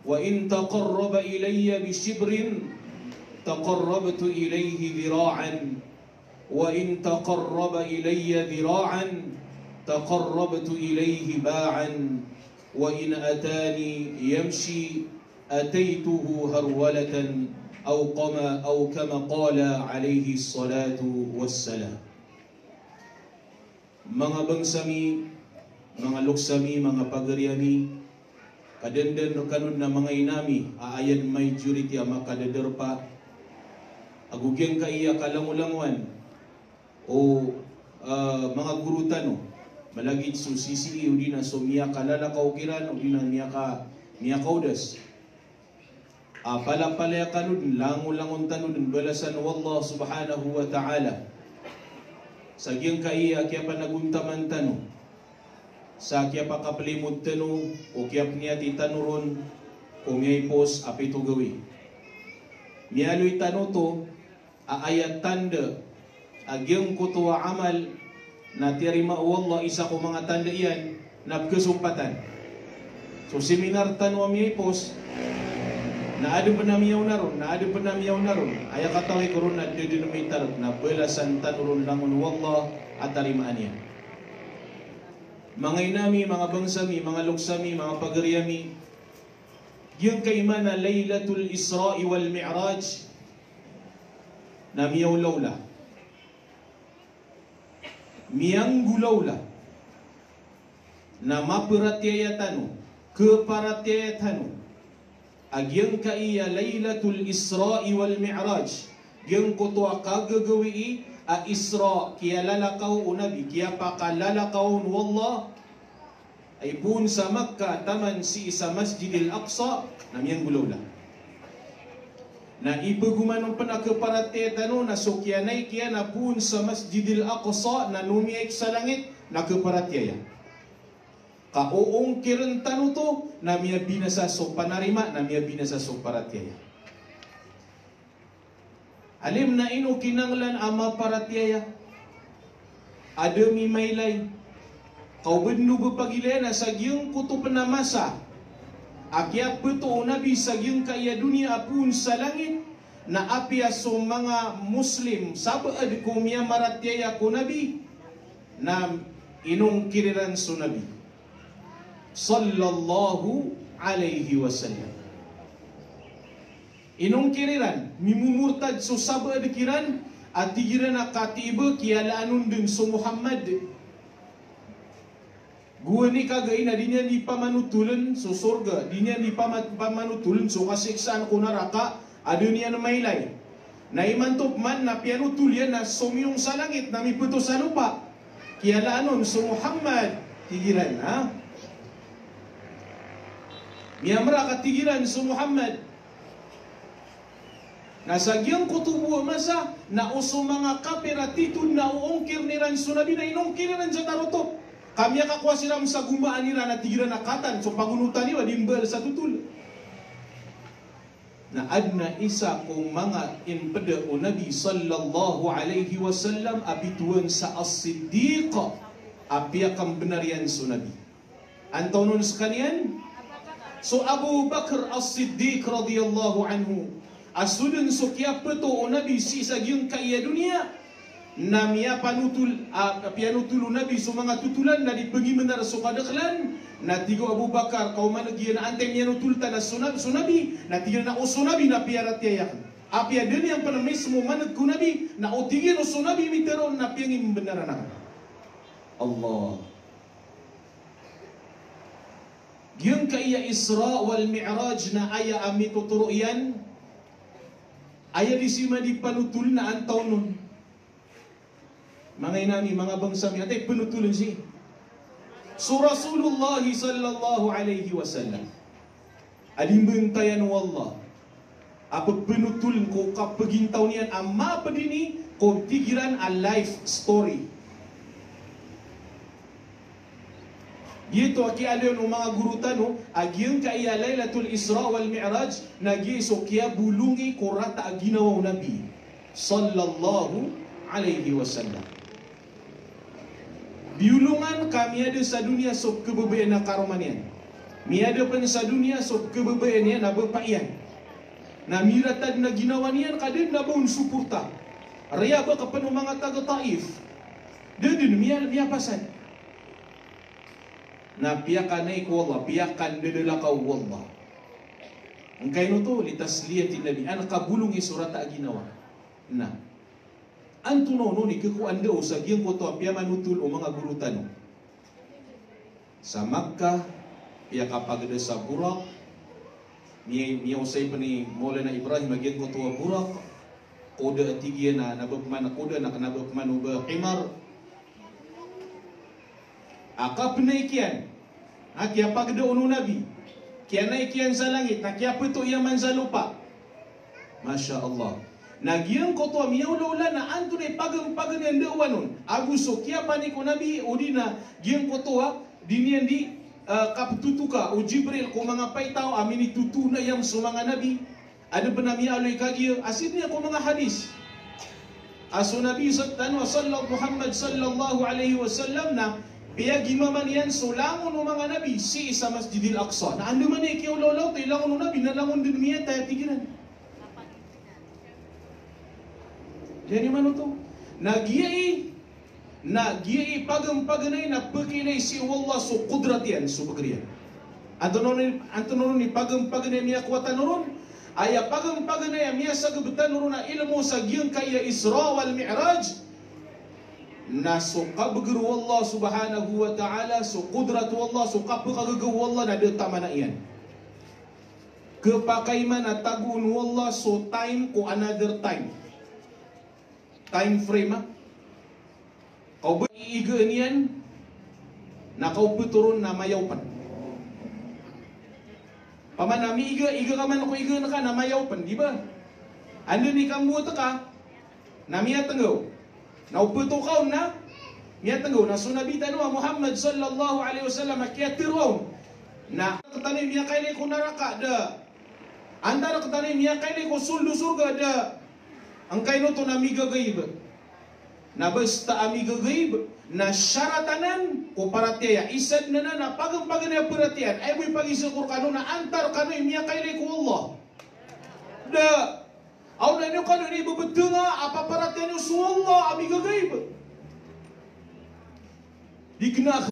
[SPEAKER 3] وإن تقرب إلي بشبر تقربت إليه ذراعا، وإن تقرب إلي ذراعا تقربت إليه باعا، وإن أتاني يمشي أتيته هرولة أو كما قال عليه الصلاة والسلام. Mga bangsami, mga luksami, mga pagaryami, kadenden kanun na mga inami, aayan majority ama kadederpa, agugyan ka iya kalangulanguan, o mga gurutano, malagit so sisi udi na so miya kalala kaukiran, udi na miya kaudas. Pala-palaya kanun, langulangon tanun, balasan wallah subhanahu wa ta'ala. Sagyang ka iya kaya pa naguntaman tano, sa kaya pa kapalimod tano, o kaya niya titanuron, o miya'y pos apito gawi. Miyalo'y tano to, aayat tanda, agyang kutuwa amal, na tirima wallah isa ko mga tanda iyan, na kesumpatan. So seminar tano miya'y pos, naado pa namiyaw naron, Aya kataway ko ron na didinumitar na belasan tanuron langon wallah at tarimaan niya. Mga inami, mga bangsami, mga luksami, mga pagaryami, yung kaiman na Laylatul Isra'i wal Mi'raj na miyaw lawla. Miyang gulawla na maparatyaya tano, keparatyaya tano, agyang kaiya Laylatul Isra'i wal Mi'raj, gyang kutwa kagagawi a Isra, kiya lalakaw unabi, kiya pakalalakaw wallah, ay pun sa Makkah, taman si isa Masjidil Aqsa, na miyang gulawla. Na ipaguman ng panakaparateta no, na sukyanay kiya na pun sa Masjidil Aqsa, na numiyay sa langit, nakaparatyaya. Kauong kirentano to, na miya binasa so panarima, na miya binasa so paratyaya. Alim na ino kinanglan ama paratyaya, adami maylay, kaubadno bapagilena sa giyong kutupan na masa, akyat beto nabi sa giyong kaya dunia apun sa langit, na apya so mga Muslim, sabaad ko miya maratyaya ko nabi, na inong kiriran so nabi sallallahu alaihi wasallam. Inong kiriran, mimumurtad so sabaad kiran, at tigiran na katiba kialaanun din so Muhammad. Gua ni kagay na di niya ni pamanutulan so surga, di niya ni pamanutulan so kasiksaan ko naraka, ado niya na maylay.
[SPEAKER 4] Na imantop man na pianutul yan na sumiyong sa langit na miputo sa lupa. Kaya anon so Muhammad tigiran ha. Miyamra katigiran so Muhammad. Nasagyang kutubo masa na uso mga kaperatitun na uongkir niran so nabi na inongkir niran sa tarotop. Kami akakuha siram sa gumaan nila na tigiran na katan so pagunutan niwa dimbal sa tutul. Na adna isa kong mga inpada o Nabi sallallahu alaihi wasallam abituan sa as-siddiq apia kang benarian so Nabi. Antonon sekalian, so Abu Bakar as-Siddiq radhiyallahu anhu asudun so kia peto o Nabi si sagyong kaya dunia na miya pianutul Nabi so mga tutulan na dipengi menar so kadaklan na tigo Abu Bakar kau mana gia na anteng miya nutulta na sunabi na tiga na usunabi na piarat yayakan apia deni yang pernah mesmo mana ku Nabi na otigin usunabi miteron na piangin benaran Allah giang kaya Isra wal Mi'raj na aya ami tuturuyan aya di sima di panutul na antaw nun mga inami, mga bangsa mi atay penutulan si so Rasulullah sallallahu alaihi wasallam adimbentayan wallah apa penutulan ko kapagintaw niyan amma pedini ko tigiran a life story dito aki alon mga gurutan no agyang kaya Lailatul Isra wal Mi'raj nagi so kiya bulungi ko rata aginawa Nabi sallallahu alaihi wasallam. Diulungan kami ada sa dunia so kebebayan na karomanian. Mi ada pen sa dunia so kebebayan ya na bepaian. Na miratad na ginawanian kadin na baun supurta. Ria ba kapano mga taga Taif. Dedin miya pasan. Na piyakan ay ko Allah, piyakan dedela ka wallah. Ang kayo to litasliyatin Nabi an kabulong surat ta ginawa. Na antuno no ni kekuan daw sa giyang ko to apya manutul o mga gurutan sa Makkah piya kapag sa Burak niya usay pa ni Maulana Ibrahim agyan ko to Burak koda atigyan na nabagman koda na kanabagman uba himar akap naikian kaya pagda unu Nabi kaya naikian sa langit na kaya pito yaman sa lupa Masya Allah. Nagyang koto miyaw-lawla na anto na pagam-pagan yan dawanon. Aguso, kaya panik ko Nabi, o di na, giyang koto ha, diniyan di kaptutuka, o Jibril, kung mga paitaw, amin itutuna yang so mga Nabi. Ada pa na miyaloy kagiyo, asin niya kung mga hadis. Aso Nabi Muhammad sallallahu alaihi wasallam na, piya gimaman yan, so langon o mga Nabi, si isa Masjidil Aqsa. Na ando man eh, kiyaw-lawlaw, tayo langon o Nabi, nalangon din miya, tayo tigiran. Jadi mana tu? Nagiai pagam-paganay na pagkinay si Allah so kudratian so pagriyan. Antonon ni pagam-paganay miya kuwatan noron. Aya pagam-paganay miya sa gabutan noron na ilmu sa giyang kaya Isra wal Mi'raj. Na so kabagru Allah subhanahu wa ta'ala so kudratu Allah so kapagagaw Allah na datama na iyan. Kepakaiman na tagun Allah so time ko another time. Time frame ha. Kau beriiga niyan na kau puturun na mayawpan. Paman nami iga kaman ko iga na ka na mayawpan, di ba? Ando ni kamu ka na miya tenggaw. Na uputo kau na miya tenggaw na sunabitan wa Muhammad sallallahu alaihi wasallam kaya tirwaw na katani miya kaili ko naraka da. Antara katani miya kaili ko suldu surga da. Ang kaino to na migagayib na basta amigagayib na syaratanan ko paratiya isad na pagam-pagan na perhatian ay mo'y pag-isakur kano na antar kano imiya kailay ko Allah da aw na inyo kano ni babetul nga apa perhatian nyo sa Allah amigagayib di kena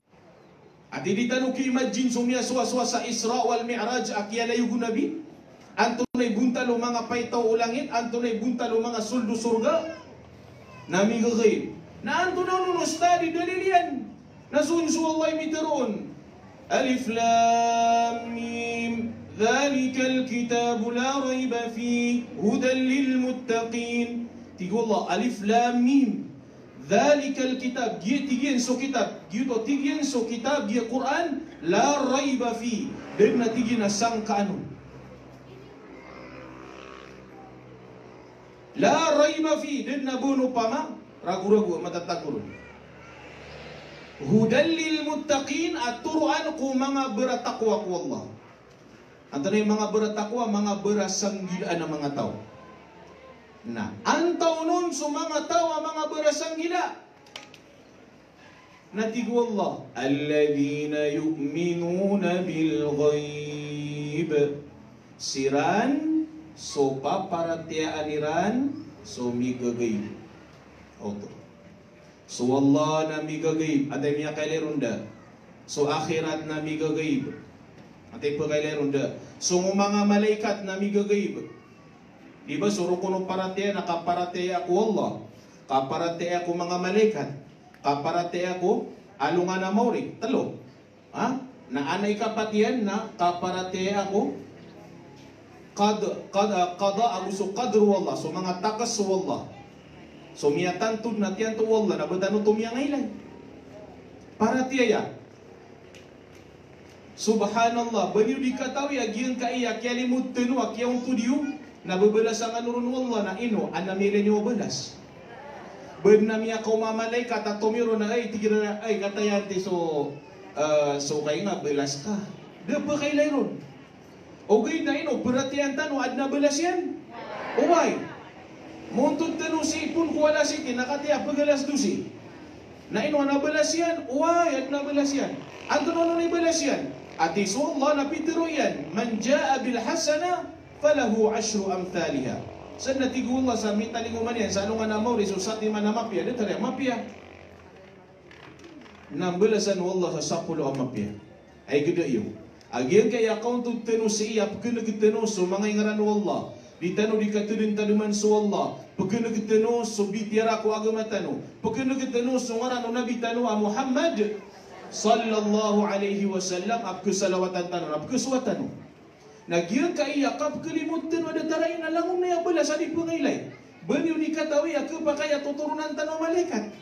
[SPEAKER 4] at hindi tanong ki-imagine sumya suwa-suwa sa Isra wal Mi'raj akiyalayo ko Nabi anto na buntalo mga paitaw o langit, anto na buntalo mga suldo surga, namigagay. Na anto na nun study dalilian, nasunso Allah miteron. Alif Lam Mim, Dzalikal kitabu la raiba fi hudan lil muttaqin. Tiga Allah alif lam mim. Dzalikal kitab, dia tiga so kitab, dia to tiga so kitab dia Quran la raiba fi. Dan tiga na sangka anu. La raiba fi, dan bunu pama ragu-ragu mata takurun. Hudan lil muttaqin, aturan ku mga beratakwa ku Allah. Antara yung mga beratakwa, mga berasanggilaan ng mga tao. Nah, antaw nun sa mga tao, mga berasanggila. Natigo Allah, alladhina yu'minuna bil ghaib. Siran, so paparatiaan iran, so migagayib. Auto. So Allah na migagayib, atay miya kailerunda. So akhirat na migagayib. Atay pa kailerunda. So mga malaikat na migagayib. Diba suro kuno paratea nakaparatea ako Allah. Kaparatea ako mga malaikat. Kaparatea ako alungan na mauri. Talo. Ha? Na anay kapatian na kaparatea ako qada aguso qadru Allah. So mga takas so Allah. So miya tantud na tiyan to Allah na badano to miya ngailan. Paratea ya. Subhanallah, baniu dikatawi agian kaiya kialimud tenu akiang tudiu na bebelas ang anurun Allah na ino anamile niyo belas. Ben namia kau mamalay kata tomiro na ay tigira na ay katayante so kay nga belas ka. De pa kay layron. Okay na ino perhatian tanu adna belas yan. Uway. Muntut tenu si pun kuala si kinakatiya pegelas dusi. Na ino na belas yan. Uway adna belas yan. Anto no ni belas yan. Ati so Allah na pitiro yan. Man jaa bil hasana falahu ashru amthaliha. San natigo Allah sa mitalinguman yan. Sa anong nga namaw, resusati man na mapya. Dito rin, mapya. Nambalasan Allah sa sapulo ang mapya. Ay gada iyo. Agian kaya kaun tu tenu siya, pagkina kitenu so mga ingaran Allah. Di tanu di katudin taduman so Allah. Pagkina kitenu so bitiara ko agama tanu. Pagkina kitenu so ngaran Nabi tanu Muhammad sallallahu alaihi wasallam. Apke salawatan tanu, apke suwatan. Nagyan kaiya kap kelimut tenu ada tarain alangun na yabelas adi pengailai. Baniu dikatawi aku pakaya tuturunan tanu malaikat.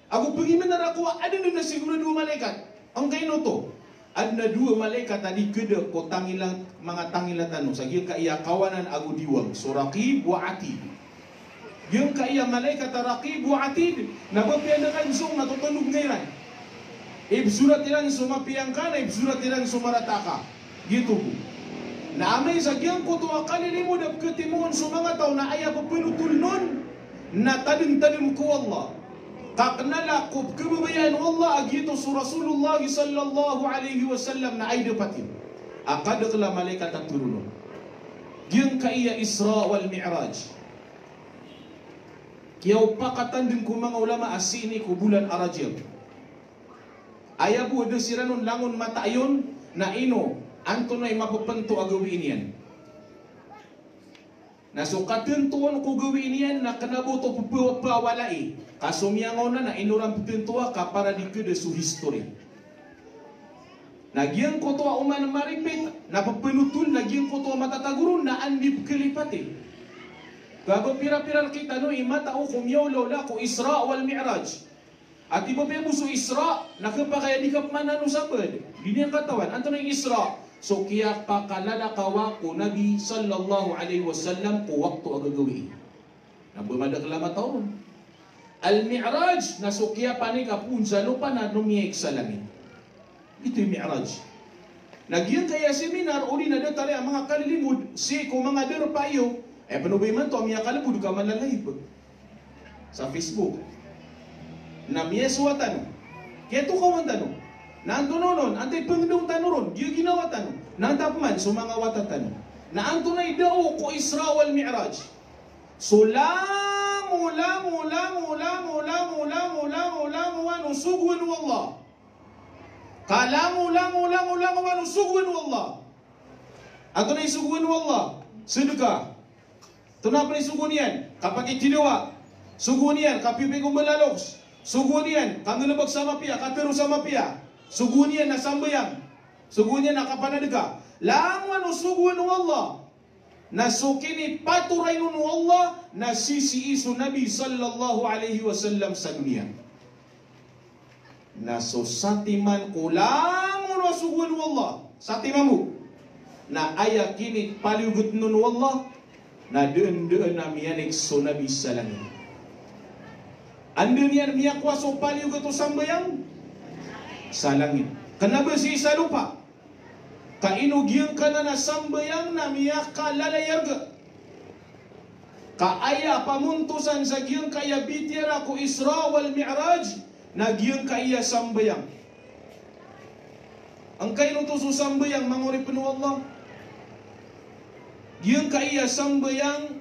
[SPEAKER 4] Aku pergi menar aku ada na siguro dua malaikat. Ang kaino to. Ada dua malaikat tadi keda ko tangilang mga tangilan tanu. Sagil kaiya kawanan aku diwang. So Raqib wa Atid. Yung kaiya malaikat Raqib wa Atid. Nabapianakan sung natutunog ngairan. Ibsurat ilan sumapiangkan, ibsurat ilan sumarataka. Gitu po. Na amay sagyang ko to akalilimu dap ketimuan sa mga tao na ayaw papinutul nun na tadim-tadim ko Allah. Kaknala ko kebabayaan Allah agito sa Rasulullah sallallahu alaihi wasallam na ay dapatin. Akadakla malaikat at turunun. Giyang kaiya Isra wal Mi'raj. Kiyaw pakatan din ko mga ulama asini ko bulan Arajab. Ayabu ada siranun langon mata ayon na ino anto na mapapanto agawin yan. Nasukatan tuan ko gawin yan na kanabuto pawalai. Kasumiyangaw na inurang pitintua ka para di kada su history. Nagyan ko to uman maripit napapanutul nagyan ko to matatagurun na andip kelipati. Kaba pira-pirar kita no imata o kumyaw lola ko Isra wal Mi'raj. At iba pa yung Isra, nakapakaya di ka manano sabad. Di niyang katawan. Anto na yung Isra? So, kaya pakalalakawa ko Nabi sallallahu alaihi wasallam ko waktu agagawin. Nabumadak lama taon. Al-Mi'raj, na so kaya panik apunsa lupa na numiyek sa langit. Ito yung Mi'raj. Nagyan kaya seminar, uli na datari ang mga kalilimod, si ko mga derpayo, panubay man to, ang mga kalibod ka manlalayib. Sa Facebook. Na miyeswa tanu. Kaya ito kawan tanu. Nanto nonon, antay pangdong tanu ron. Diyo ginawa tanu. Nantapman, so mga wata tanu. Na anto na idao ko Isra wal Mi'raj. So lamu wanu sugwan wallah. Kalamu wanu sugwan wallah. Ato na isugwan wallah. Sedekah. Ito na pa isugwan yan. Kapag itidawa. Sugwan yan. Kapipi kong malaloks. Sugunian, kang nilabag sa mapia, katero sa mapia. Sugunian na sambayang. Sugunya nakapanadega. Lawan usugun Allah. Nasukini paturay nun Allah na sisi isu Nabi sallallahu alaihi wasallam sa dunia. Nasusatiman kulangun wasugun Allah. Satimamu. Na ayah kini paliugut nun Allah. Na deun-deun na miyanik so Nabi sallallahu alaihi wasallam. Anda niyan miyak waso paliugut sambayang sa langit. Kenapa si Isa lupa? Kainugyang ka na sambayang na miyak ka lalayarga. Kaaya pamuntusan sa giyang kaya bitira ko Isra wal Mi'raj na giyang kaya sambayang. Ang kayo to so sambayang manguri penuh Allah. Giyang kaya sambayang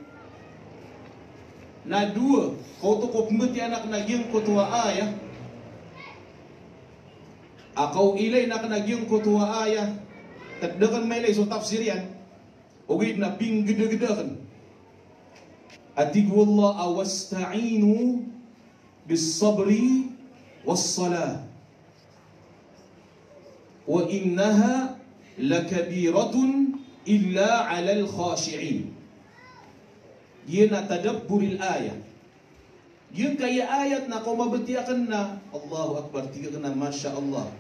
[SPEAKER 4] na dua. Kau to ko pembeti anak na giyang ko tuwa ayah. Akaw ilay na kanagiyang ko tuwa ayah. Taddakan may lay so tafsir yan. Ugid na ping gede-gedekan. Atigu Allah awasta'inu bis sabri was salah. Wa innaha lakabiratun illa 'alal khashi'in. Yana tadabburil ayah. Yung kaya ayat na kau mabetiakan na Allahu Akbar tiga kena Masya Allah.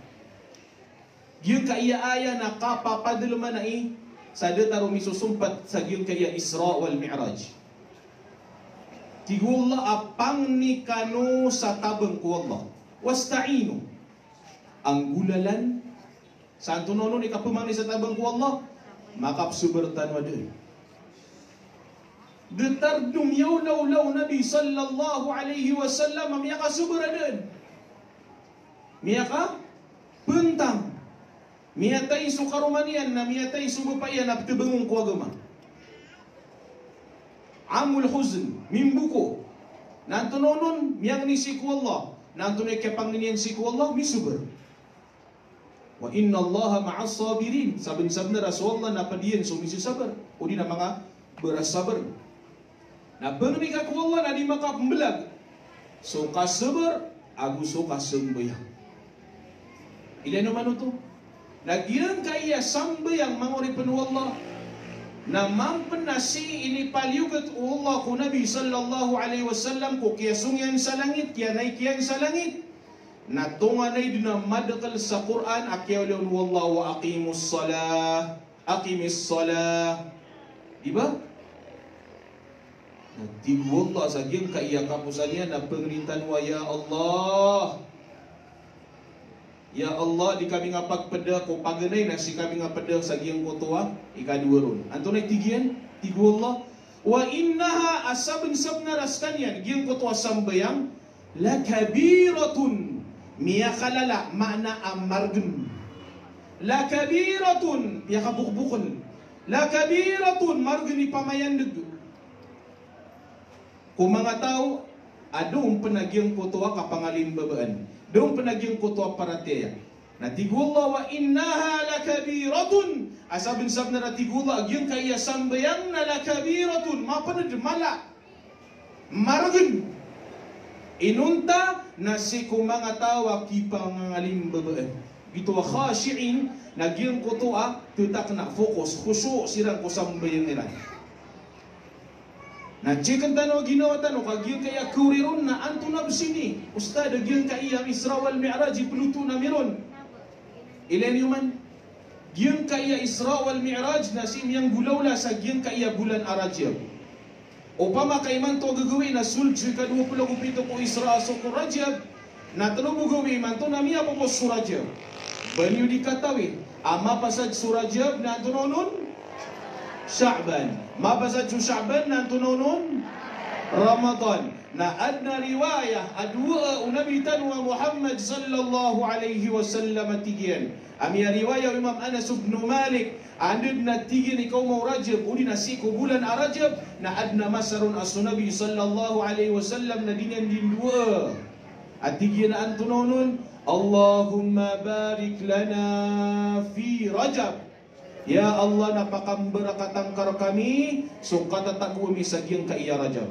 [SPEAKER 4] Yung kaya ayat na kapapadal man na sada taru misusumpat sa yung kaya Isra wal Mi'raj. Tigullah apang ni kanu sa tabang ko Allah. Wasta'inu. Ang gulalan sa antunono ni kapumang ni sa tabang ko Allah. Makapsubertan wadun. Detardum yaulaw Nabi sallallahu alaihi wasallam miyaka suburadan. Miyaka pentang. Miyatay sukarumanian na miyatay subupayan na ptibangong ko agama. Amul huzn mimbuko. Nantunonon miyang ni siku Allah. Nantunay kapangnian siku Allah misubur. Wa inna Allah ma'as sabirin. Saben-saben na Rasulullah napadiyan so misisabar. O di na mga berasabar. Na pangnika ko Allah na di makapembelag. So kasabar, aku so kasembayang. Ilan naman ito? Nagyan kaya sambayang manguri penuh Allah. Na mampan nasi ini paliugat Allah ku Nabi sallallahu alaihi wasallam ku kiasungyan sa langit, kianay kian sa langit. Na tunganay dina madakal sa Quran, akiyaw wallahu wa aqimus salah. Aqimis salah. Diba? Tibu Allah sagiang kaya kapusannya na pengrintan wa ya Allah. Ya Allah di kami ngapak peda ko paganay na si kami ngapeda sagiang ko tuwa ikaduron. Antunay tigian tibu Allah wa innaha asabun sabna raskanian giang ko tuwa sambayang la kabiratun miyakalala makna amargun. La kabiratun yakabukbukun. La kabiratun marguni pamayan deg. Kung mga tao, adong penagyang kutuwa kapangalim babaan. Adong penagyang kutuwa parateya. Natigullah wa innaha lakabiratun. Asabin-sab na natigullah, agyang kaya sambayang na lakabiratun. Mapanad, mala. Maragun. Inunta na si kung mga tao kipangalim babaan. Ito wa khashi'in, nagyang kutuwa, tutak na fokus, khusu sirang kusambayang nila. Na cikan tano ginawa tano kagiyan kaya kuriron na anto na sini ustad giyan kaya Isra wal Mi'raj pelutu na meron ilan yuman giyan kaya Isra wal Mi'raj na simyang gulawla sa giyan kaya bulan Rajab upama kay man to gagawin na sulju ka 27 ko Isra so ko Rajab na tano gagawin man to na miya po Surajab banyo dikatawi ama pasad Surajab na tunonon Sya'ban. Mabasad sa Sya'ban na tunonon Ramadan. Na adna riwayah adwa unabitan wa Muhammad sallallahu alaihi wasallam tigian. Amia riwayah Imam Anas bin Malik andid na tigin ikaw mau Rajab udi na siku bulan Rajab na adna masarun as-Nabi sallallahu alaihi wasallam na dinyan din dua. At tigian an tunonon Allahumma barik lana fi Rajab. Ya Allah napakamberakat kami suka tatagu misagyang kaiya Rajab.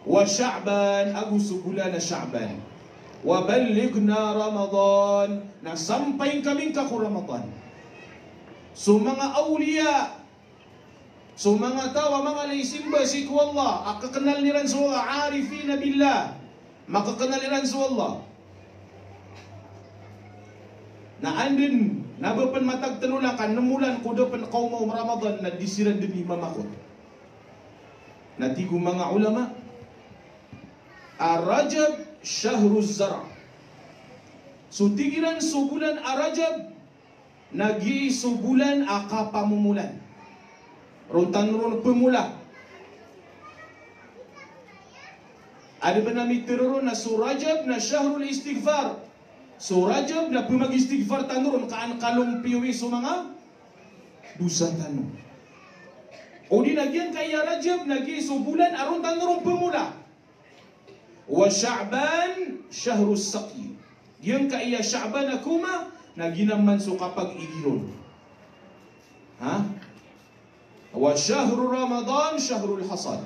[SPEAKER 4] Wa Sya'ban agusu bulan Sya'ban. wa ballighna Ramadan, na sampai kami ka ku Ramadan. So mga awliya, so mga tawa, mga laisimba si ku Allah, akakenal niran su Allah, arifina billah, makakenal niran su Allah. Na andin nabapan matag tanulang kan nemulan kudapan kaum Ramadan na disiran demi mamakot. Na tigu mga ulama, Ar-Rajab syahruz zar'. So tigiran subulan Ar-Rajab nagi subulan aka pamumulan. Rontan ron pemula. Ada benami terurun na Surajab na syahrul istighfar. Surajab na pemag istighfar tanurun kaan kalong piwi so mga dosa tanur. O di nagyan kaya Rajab nagi subulan aron tanurun pemula. Wa Sya'ban syahrus saqi. Yang kaya Sya'ban akuma naginaman so kapag igilon. Ha? Wa syahrul Ramadan syahrul hasad.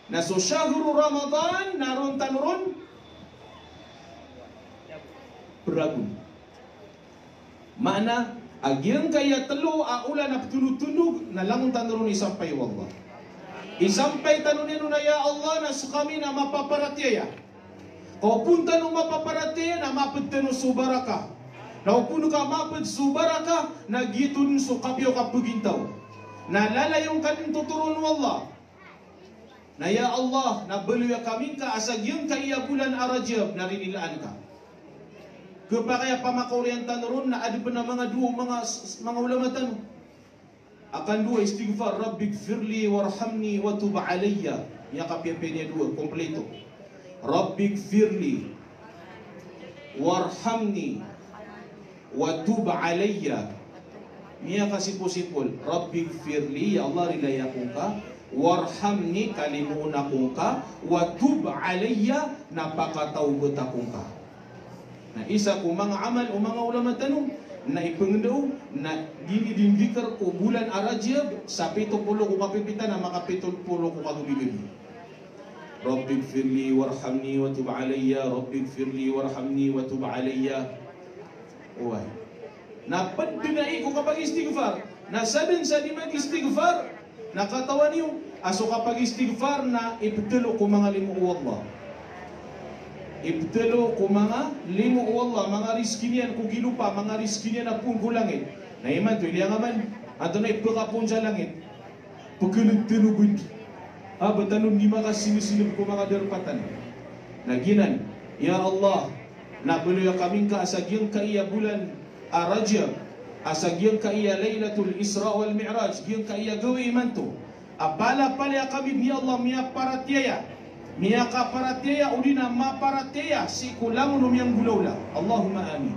[SPEAKER 4] Na so syahrul Ramadan naron tanurun beragun. Makna agian kaya telu aula na tunduk na langun tanurun isampai wallah. Isampai tanunin na ya Allah na kami na mapaparatiya. Kau pun tanu mapaparatiya na mapetenu subaraka. Na pun ka mapet subaraka na gitun so kapyo ka pugintaw. Na lalayong kanin tuturun wallah. Na ya Allah na beluya kami ka asagyang ka iya bulan Ar-Rajab na rinilaan ka. Kepakaya pamakaulian tanurun na ada pernah mga dua mga ulama tanu. Akan dua istighfar, Rabbighfirli warhamni wa tub alayya. Ya kapiapenya dua kompleto. Rabbighfirli warhamni wa tub alayya. Mia kasipul-sipul. Rabbighfirli, ya Allah ridayakuka, warhamni kalimunakuka, wa tub alayya napakataubatakungka. Na isa ko mga amal o mga ulama tanong na ipengendaw na dinidindikar ko bulan Ar-Rajab sa 70 ko kapipitan na maka 70 ko kagubigin. Rabbighfirli warhamni wa tub alayya, Rabbighfirli warhamni wa tub alayya. Uy. Na padinai ko kapag istighfar, na saben sa di mag-istighfar, nakatawan niyo aso kapag istighfar na ibtelo ko mga limu Allah. Ibtelo ko mga limu Allah, mga rizki niyan kung gilupa, mga rizki niyan na pun ko langit. Na iman to, iliyang aman, ato na ipagkapon sa langit. Pagkalit tinubin, batanon di makasinisilip ko mga derpatan. Naginan, ya Allah, nabuloy kaming ka asagyang ka iya bulan Ar-Rajab, asagyang ka iya Laylatul Isra wal Mi'raj, gyang ka iya gawi iman to. Apala-pala kami ni Allah miya paratiyaya. Miyaka parateya udina ma parateya si kulang yang gulaula. Allahumma amin.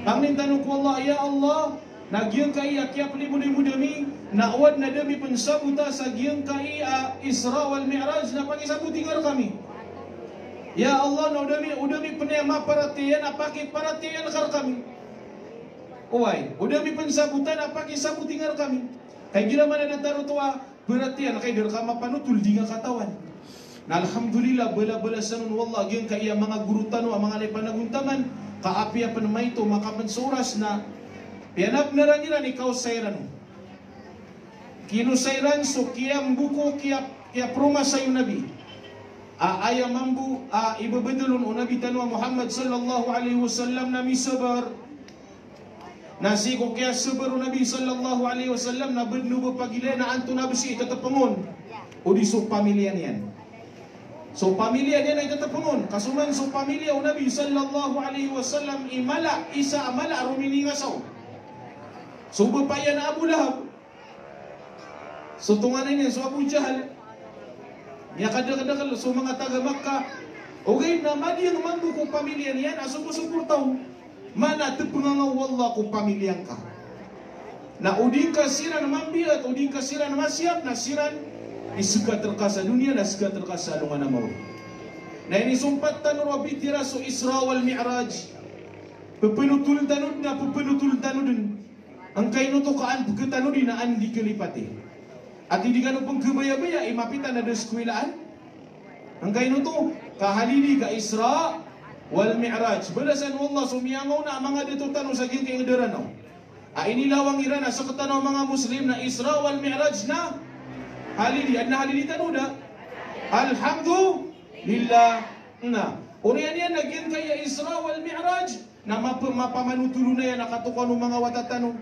[SPEAKER 4] Pangnin tanong ko Allah, ya Allah, nagyang kai akyap limu-limu demi naawad na demi pensabuta sa gyang kai Isra wal Mi'raj na pagisabuti ngar kami. Ya Allah, na udami penaya ma parateya na paki parateya ngar kami. Uway, udami pensabutan na pagisabuti ngar kami. Kay gila man na tarutua berarti na kay derkama panutul di nga katawan. Na alhamdulillah bala-bala sanun wallah gyang kaya mga guru tanu mga lay panaguntaman kaapi pa namay to makapansuras na pianap na ranira ni ikaw sayran. Kinusayran so kiyam buko kaya proma sayo nabi. Aya mambu ibabedulun o nabi tanu Muhammad sallallahu alaihi wasallam na misabar. Nasi ko kaya sabar o nabi sallallahu alaihi wasallam na bednu pagile na anto na besi tatapangon. O di so pamilya niyan. So pamilya dia na itatapungon. Kasuman so pamilya o Nabi sallallahu alaihi wasallam imala, isa amala rumini ngasaw. So bapaya na Abu Lahab. So tunganan niya, so Abu Jahal. Niya kadang-kadang so mga taga Makkah. Okay, naman yung mandu ko pamilya niyan, asupusupur taon. Mana tepungangaw wallah ko pamilyang ka. Na uding ka siran mambiat, uding ka siran masyap, na siran isuka terkasa dunia dan suka terkasa lungan amau. Nah ini sumpat tanur wabitira so Isra wal Mi'raj. Pepenutul tanudna pepenutul tanudun. Angkai nutukaan peketanudi na andi kelipati. At hindi ka pang kebaya-baya, mapitan na skwilaan. Ang kayo to, kahalili ka Isra wal Mi'raj. Balasan wallah, sumiyangaw na mga dito tanong sa gin kay ngadaranaw. Inilawang iran na sa katanaw mga Muslim na Isra wal Mi'raj na halili. At na halili tanong na, alhamdulillah na. Uriyan yan, nagyan kaya Isra wal Mi'raj na mapamanutulo na yan, nakatukan ng mga watatanong.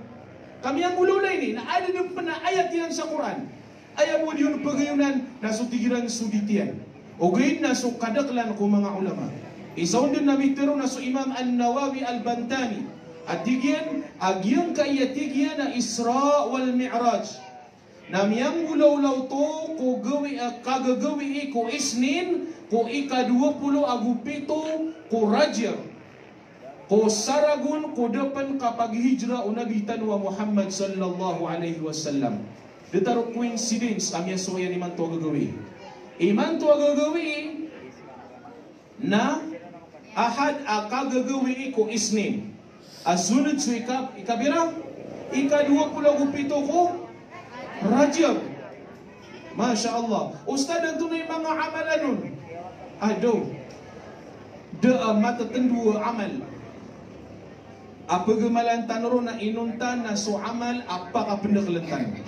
[SPEAKER 4] Kami ang ululay ni, na ada ng ayat yan sa Quran. Ayaw mo diyon pagayunan na sutigiran suditian. O gayon na so kadaklan ko mga ulama. Isaw din na mitero na so Imam An-Nawawi Al-Bantani. At tigyan, agyan kaiyatigyan na Isra wal Mi'raj. Na miyang ulaw-law to, ko kagagawi ko isnin, ko ika-20 agupito, ko Rajab. Ko saragun, ko depan kapag hijra o nabitan wa Muhammad sallallahu alaihi wasallam. Ditaro coincidence, amya soya ni man to gagawi. Iman to gagawi na ahad akagagawi ko isnin. Asunod so ikabira, ika-27 ko Rajab. Masya Allah. Ustad, ang tunay mga amalan nun. Matatendu amal. Apa gemalan tanro na inuntan na so amal, apa ka pendaklantan.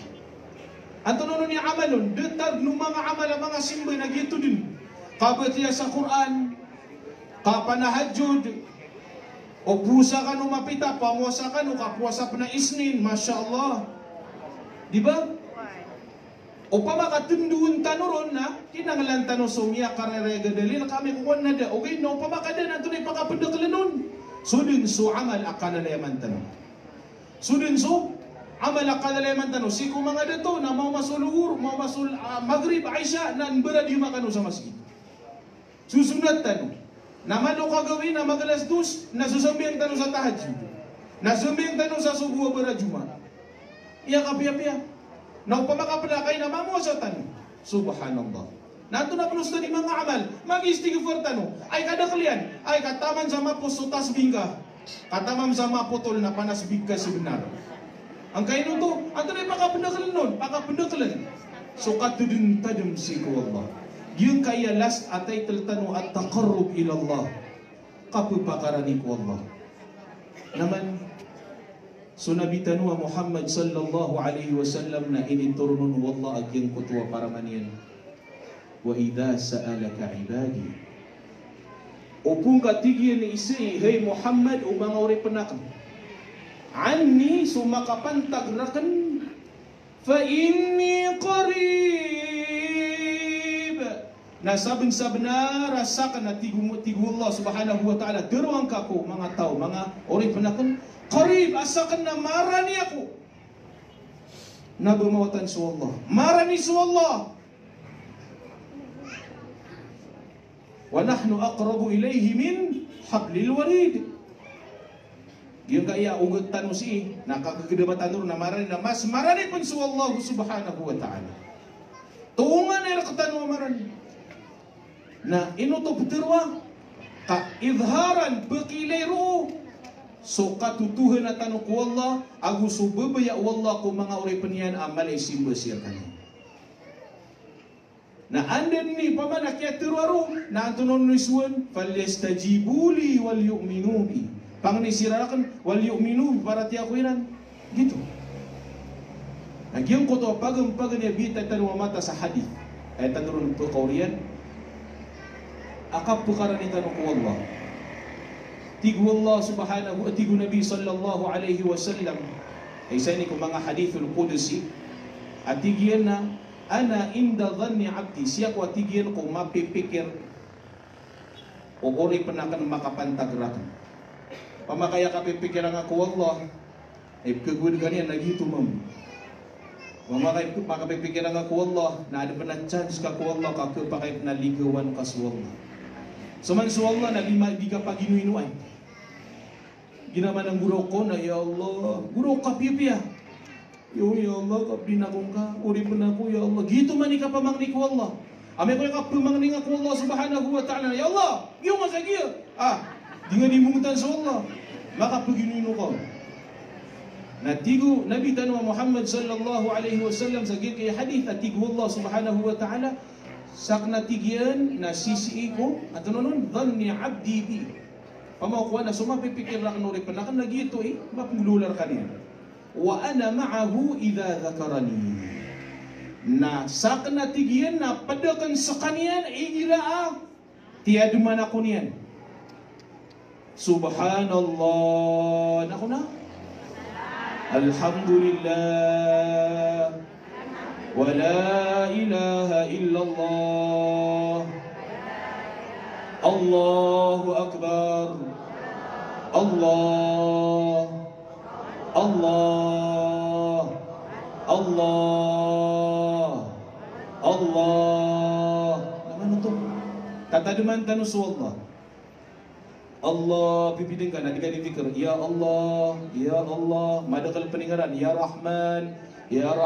[SPEAKER 4] Anto nun ni amal nun, detag no mga amal, mga simba na gito din. Kabatiya sa Quran, kapanahajud, o pusa ka no mapita, pamuasa ka no kapuasa pa na isnin, Masya Allah. Diba? O pamakatunduan tanuron na, kinanglan tanong sumya karerega dalil, kami kukuhan na da. Okay, no, pamakada na ito na ipakapandaklan nun. Sudin so amal akanalayaman tanong. Sudin so amal akanalayaman tanong. Siku mga dato na mau masul luhur, mau masul maghrib, Aisha, na berad yung makano sa masjid. Susunod tanong. Naman o kagawin na magalas dus, nasusambing tanong sa tahajud. Nasambing tanong sa subuha berajuma. Iya kapiya-piya. Na pamakapadakay na mamuasatan. Subhanallah. Nato na plus na di mga amal. Mag-istighfar tanong. Ay kadaklian. Ay kataman sa mapos tasbih ka. Katamam sa maputol na panasbih ka sebenar. Ang kaino to, ang tunay pakapendakalan nun. Pakapendakalan. So katudin tajam si ko Allah. Yung kaya last atay taltano at taqarrub ila Allah. Kapupakarani ko Allah. Naman, so nabitan wa Muhammad sallallahu alaihi wasallam na initurun wallah agyang kutwa para maniyan. Wa idha sa'alaka ibadi. Upung katigyan ni isi, hey Muhammad, o mga uri penakan. Anni sumakapantagrakan, fa inni qarib. Nasabing-sabing na rasakan na tigu Allah subhanahu wa ta'ala. Deruang kako, mga tao, mga uri penakan, qarib, asakan na marani ako. Nabumawatan su Allah. Marani su Allah. Wa nahnu aqrabu ilayhi min hablil warid. Yung kaya ugat tanu si nakakagedebatan tur na marani na mas marani pun su Allah subhanahu wa ta'ala. Tuungan ay nakatanu marani. Na inutup terwa ka idharan bekilairu. So katutuhan na tanong ko Allah, aguso babaya wallah ko mga uri penian amal ay simba siya kanina. Na anden ni pamanak ya terwaru na antunon niswan falyastajibuli wal yu'minu bi. Pang nisirarakan wal yu'minu bi para tiya kuiran. Gitu. Nagyang ko to pagam ya bita tanwa mata sa hadith. Ay tanurun po kaurian. Akap pukaran ni tanong ko Allah. Tigu Allah subhanahu wa tigu Nabi sallallahu alaihi wasallam. Ay sa ini ko mga hadithul qudusi. At tigyan na ana inda dhanni abdi. Siya ko at tigyan ko mapipikir o ori penakan makapantagrakan. Pamakaya kapipikiran ako Allah. Ay kagud ganyan nagito mam. Pamakaya makapipikiran ako Allah. Na ada pernah chance ka ko Allah kakapakay na ligawan ka sa Allah. Saman sa Allah na di ka paginuinuan. Ginaman ang guru ko na, ya Allah, guru ka pipiya. Ya Allah, kapdin akong ka, uri pun ako, ya Allah. Gitu man ka pamangni ko Allah. Ame ko yung kapamangni ko Allah subhanahu wa ta'ala. Ya Allah, yung masagir. Di nga dimungutan sa Allah. Maka paginuino ko. Natigu Nabi Tanwa Muhammad sallallahu alaihi wasallam sagi kay hadis atigu Allah subhanahu wa ta'ala sakna tigian na sisi ko atau nonon dhanni abdi bi. Pamaw ko na sumapipikir ra kanuri panakan lagi ito mapulular kaniya. Wa ana ma'ahu idza dzakarani. Na sakna tigian na padakan sa kaniyan igira tiadu man ako niyan. Subhanallah. Nako na. Alhamdulillah. Wa la ilaha illallah. Allahu akbar. Allah. Allah. Allah. Allah. Naman ito? Tataduman tanus Allah. Allah pipidingkan nanti kan dipikir ya Allah madakal peninggalan ya Rahman ya Rahman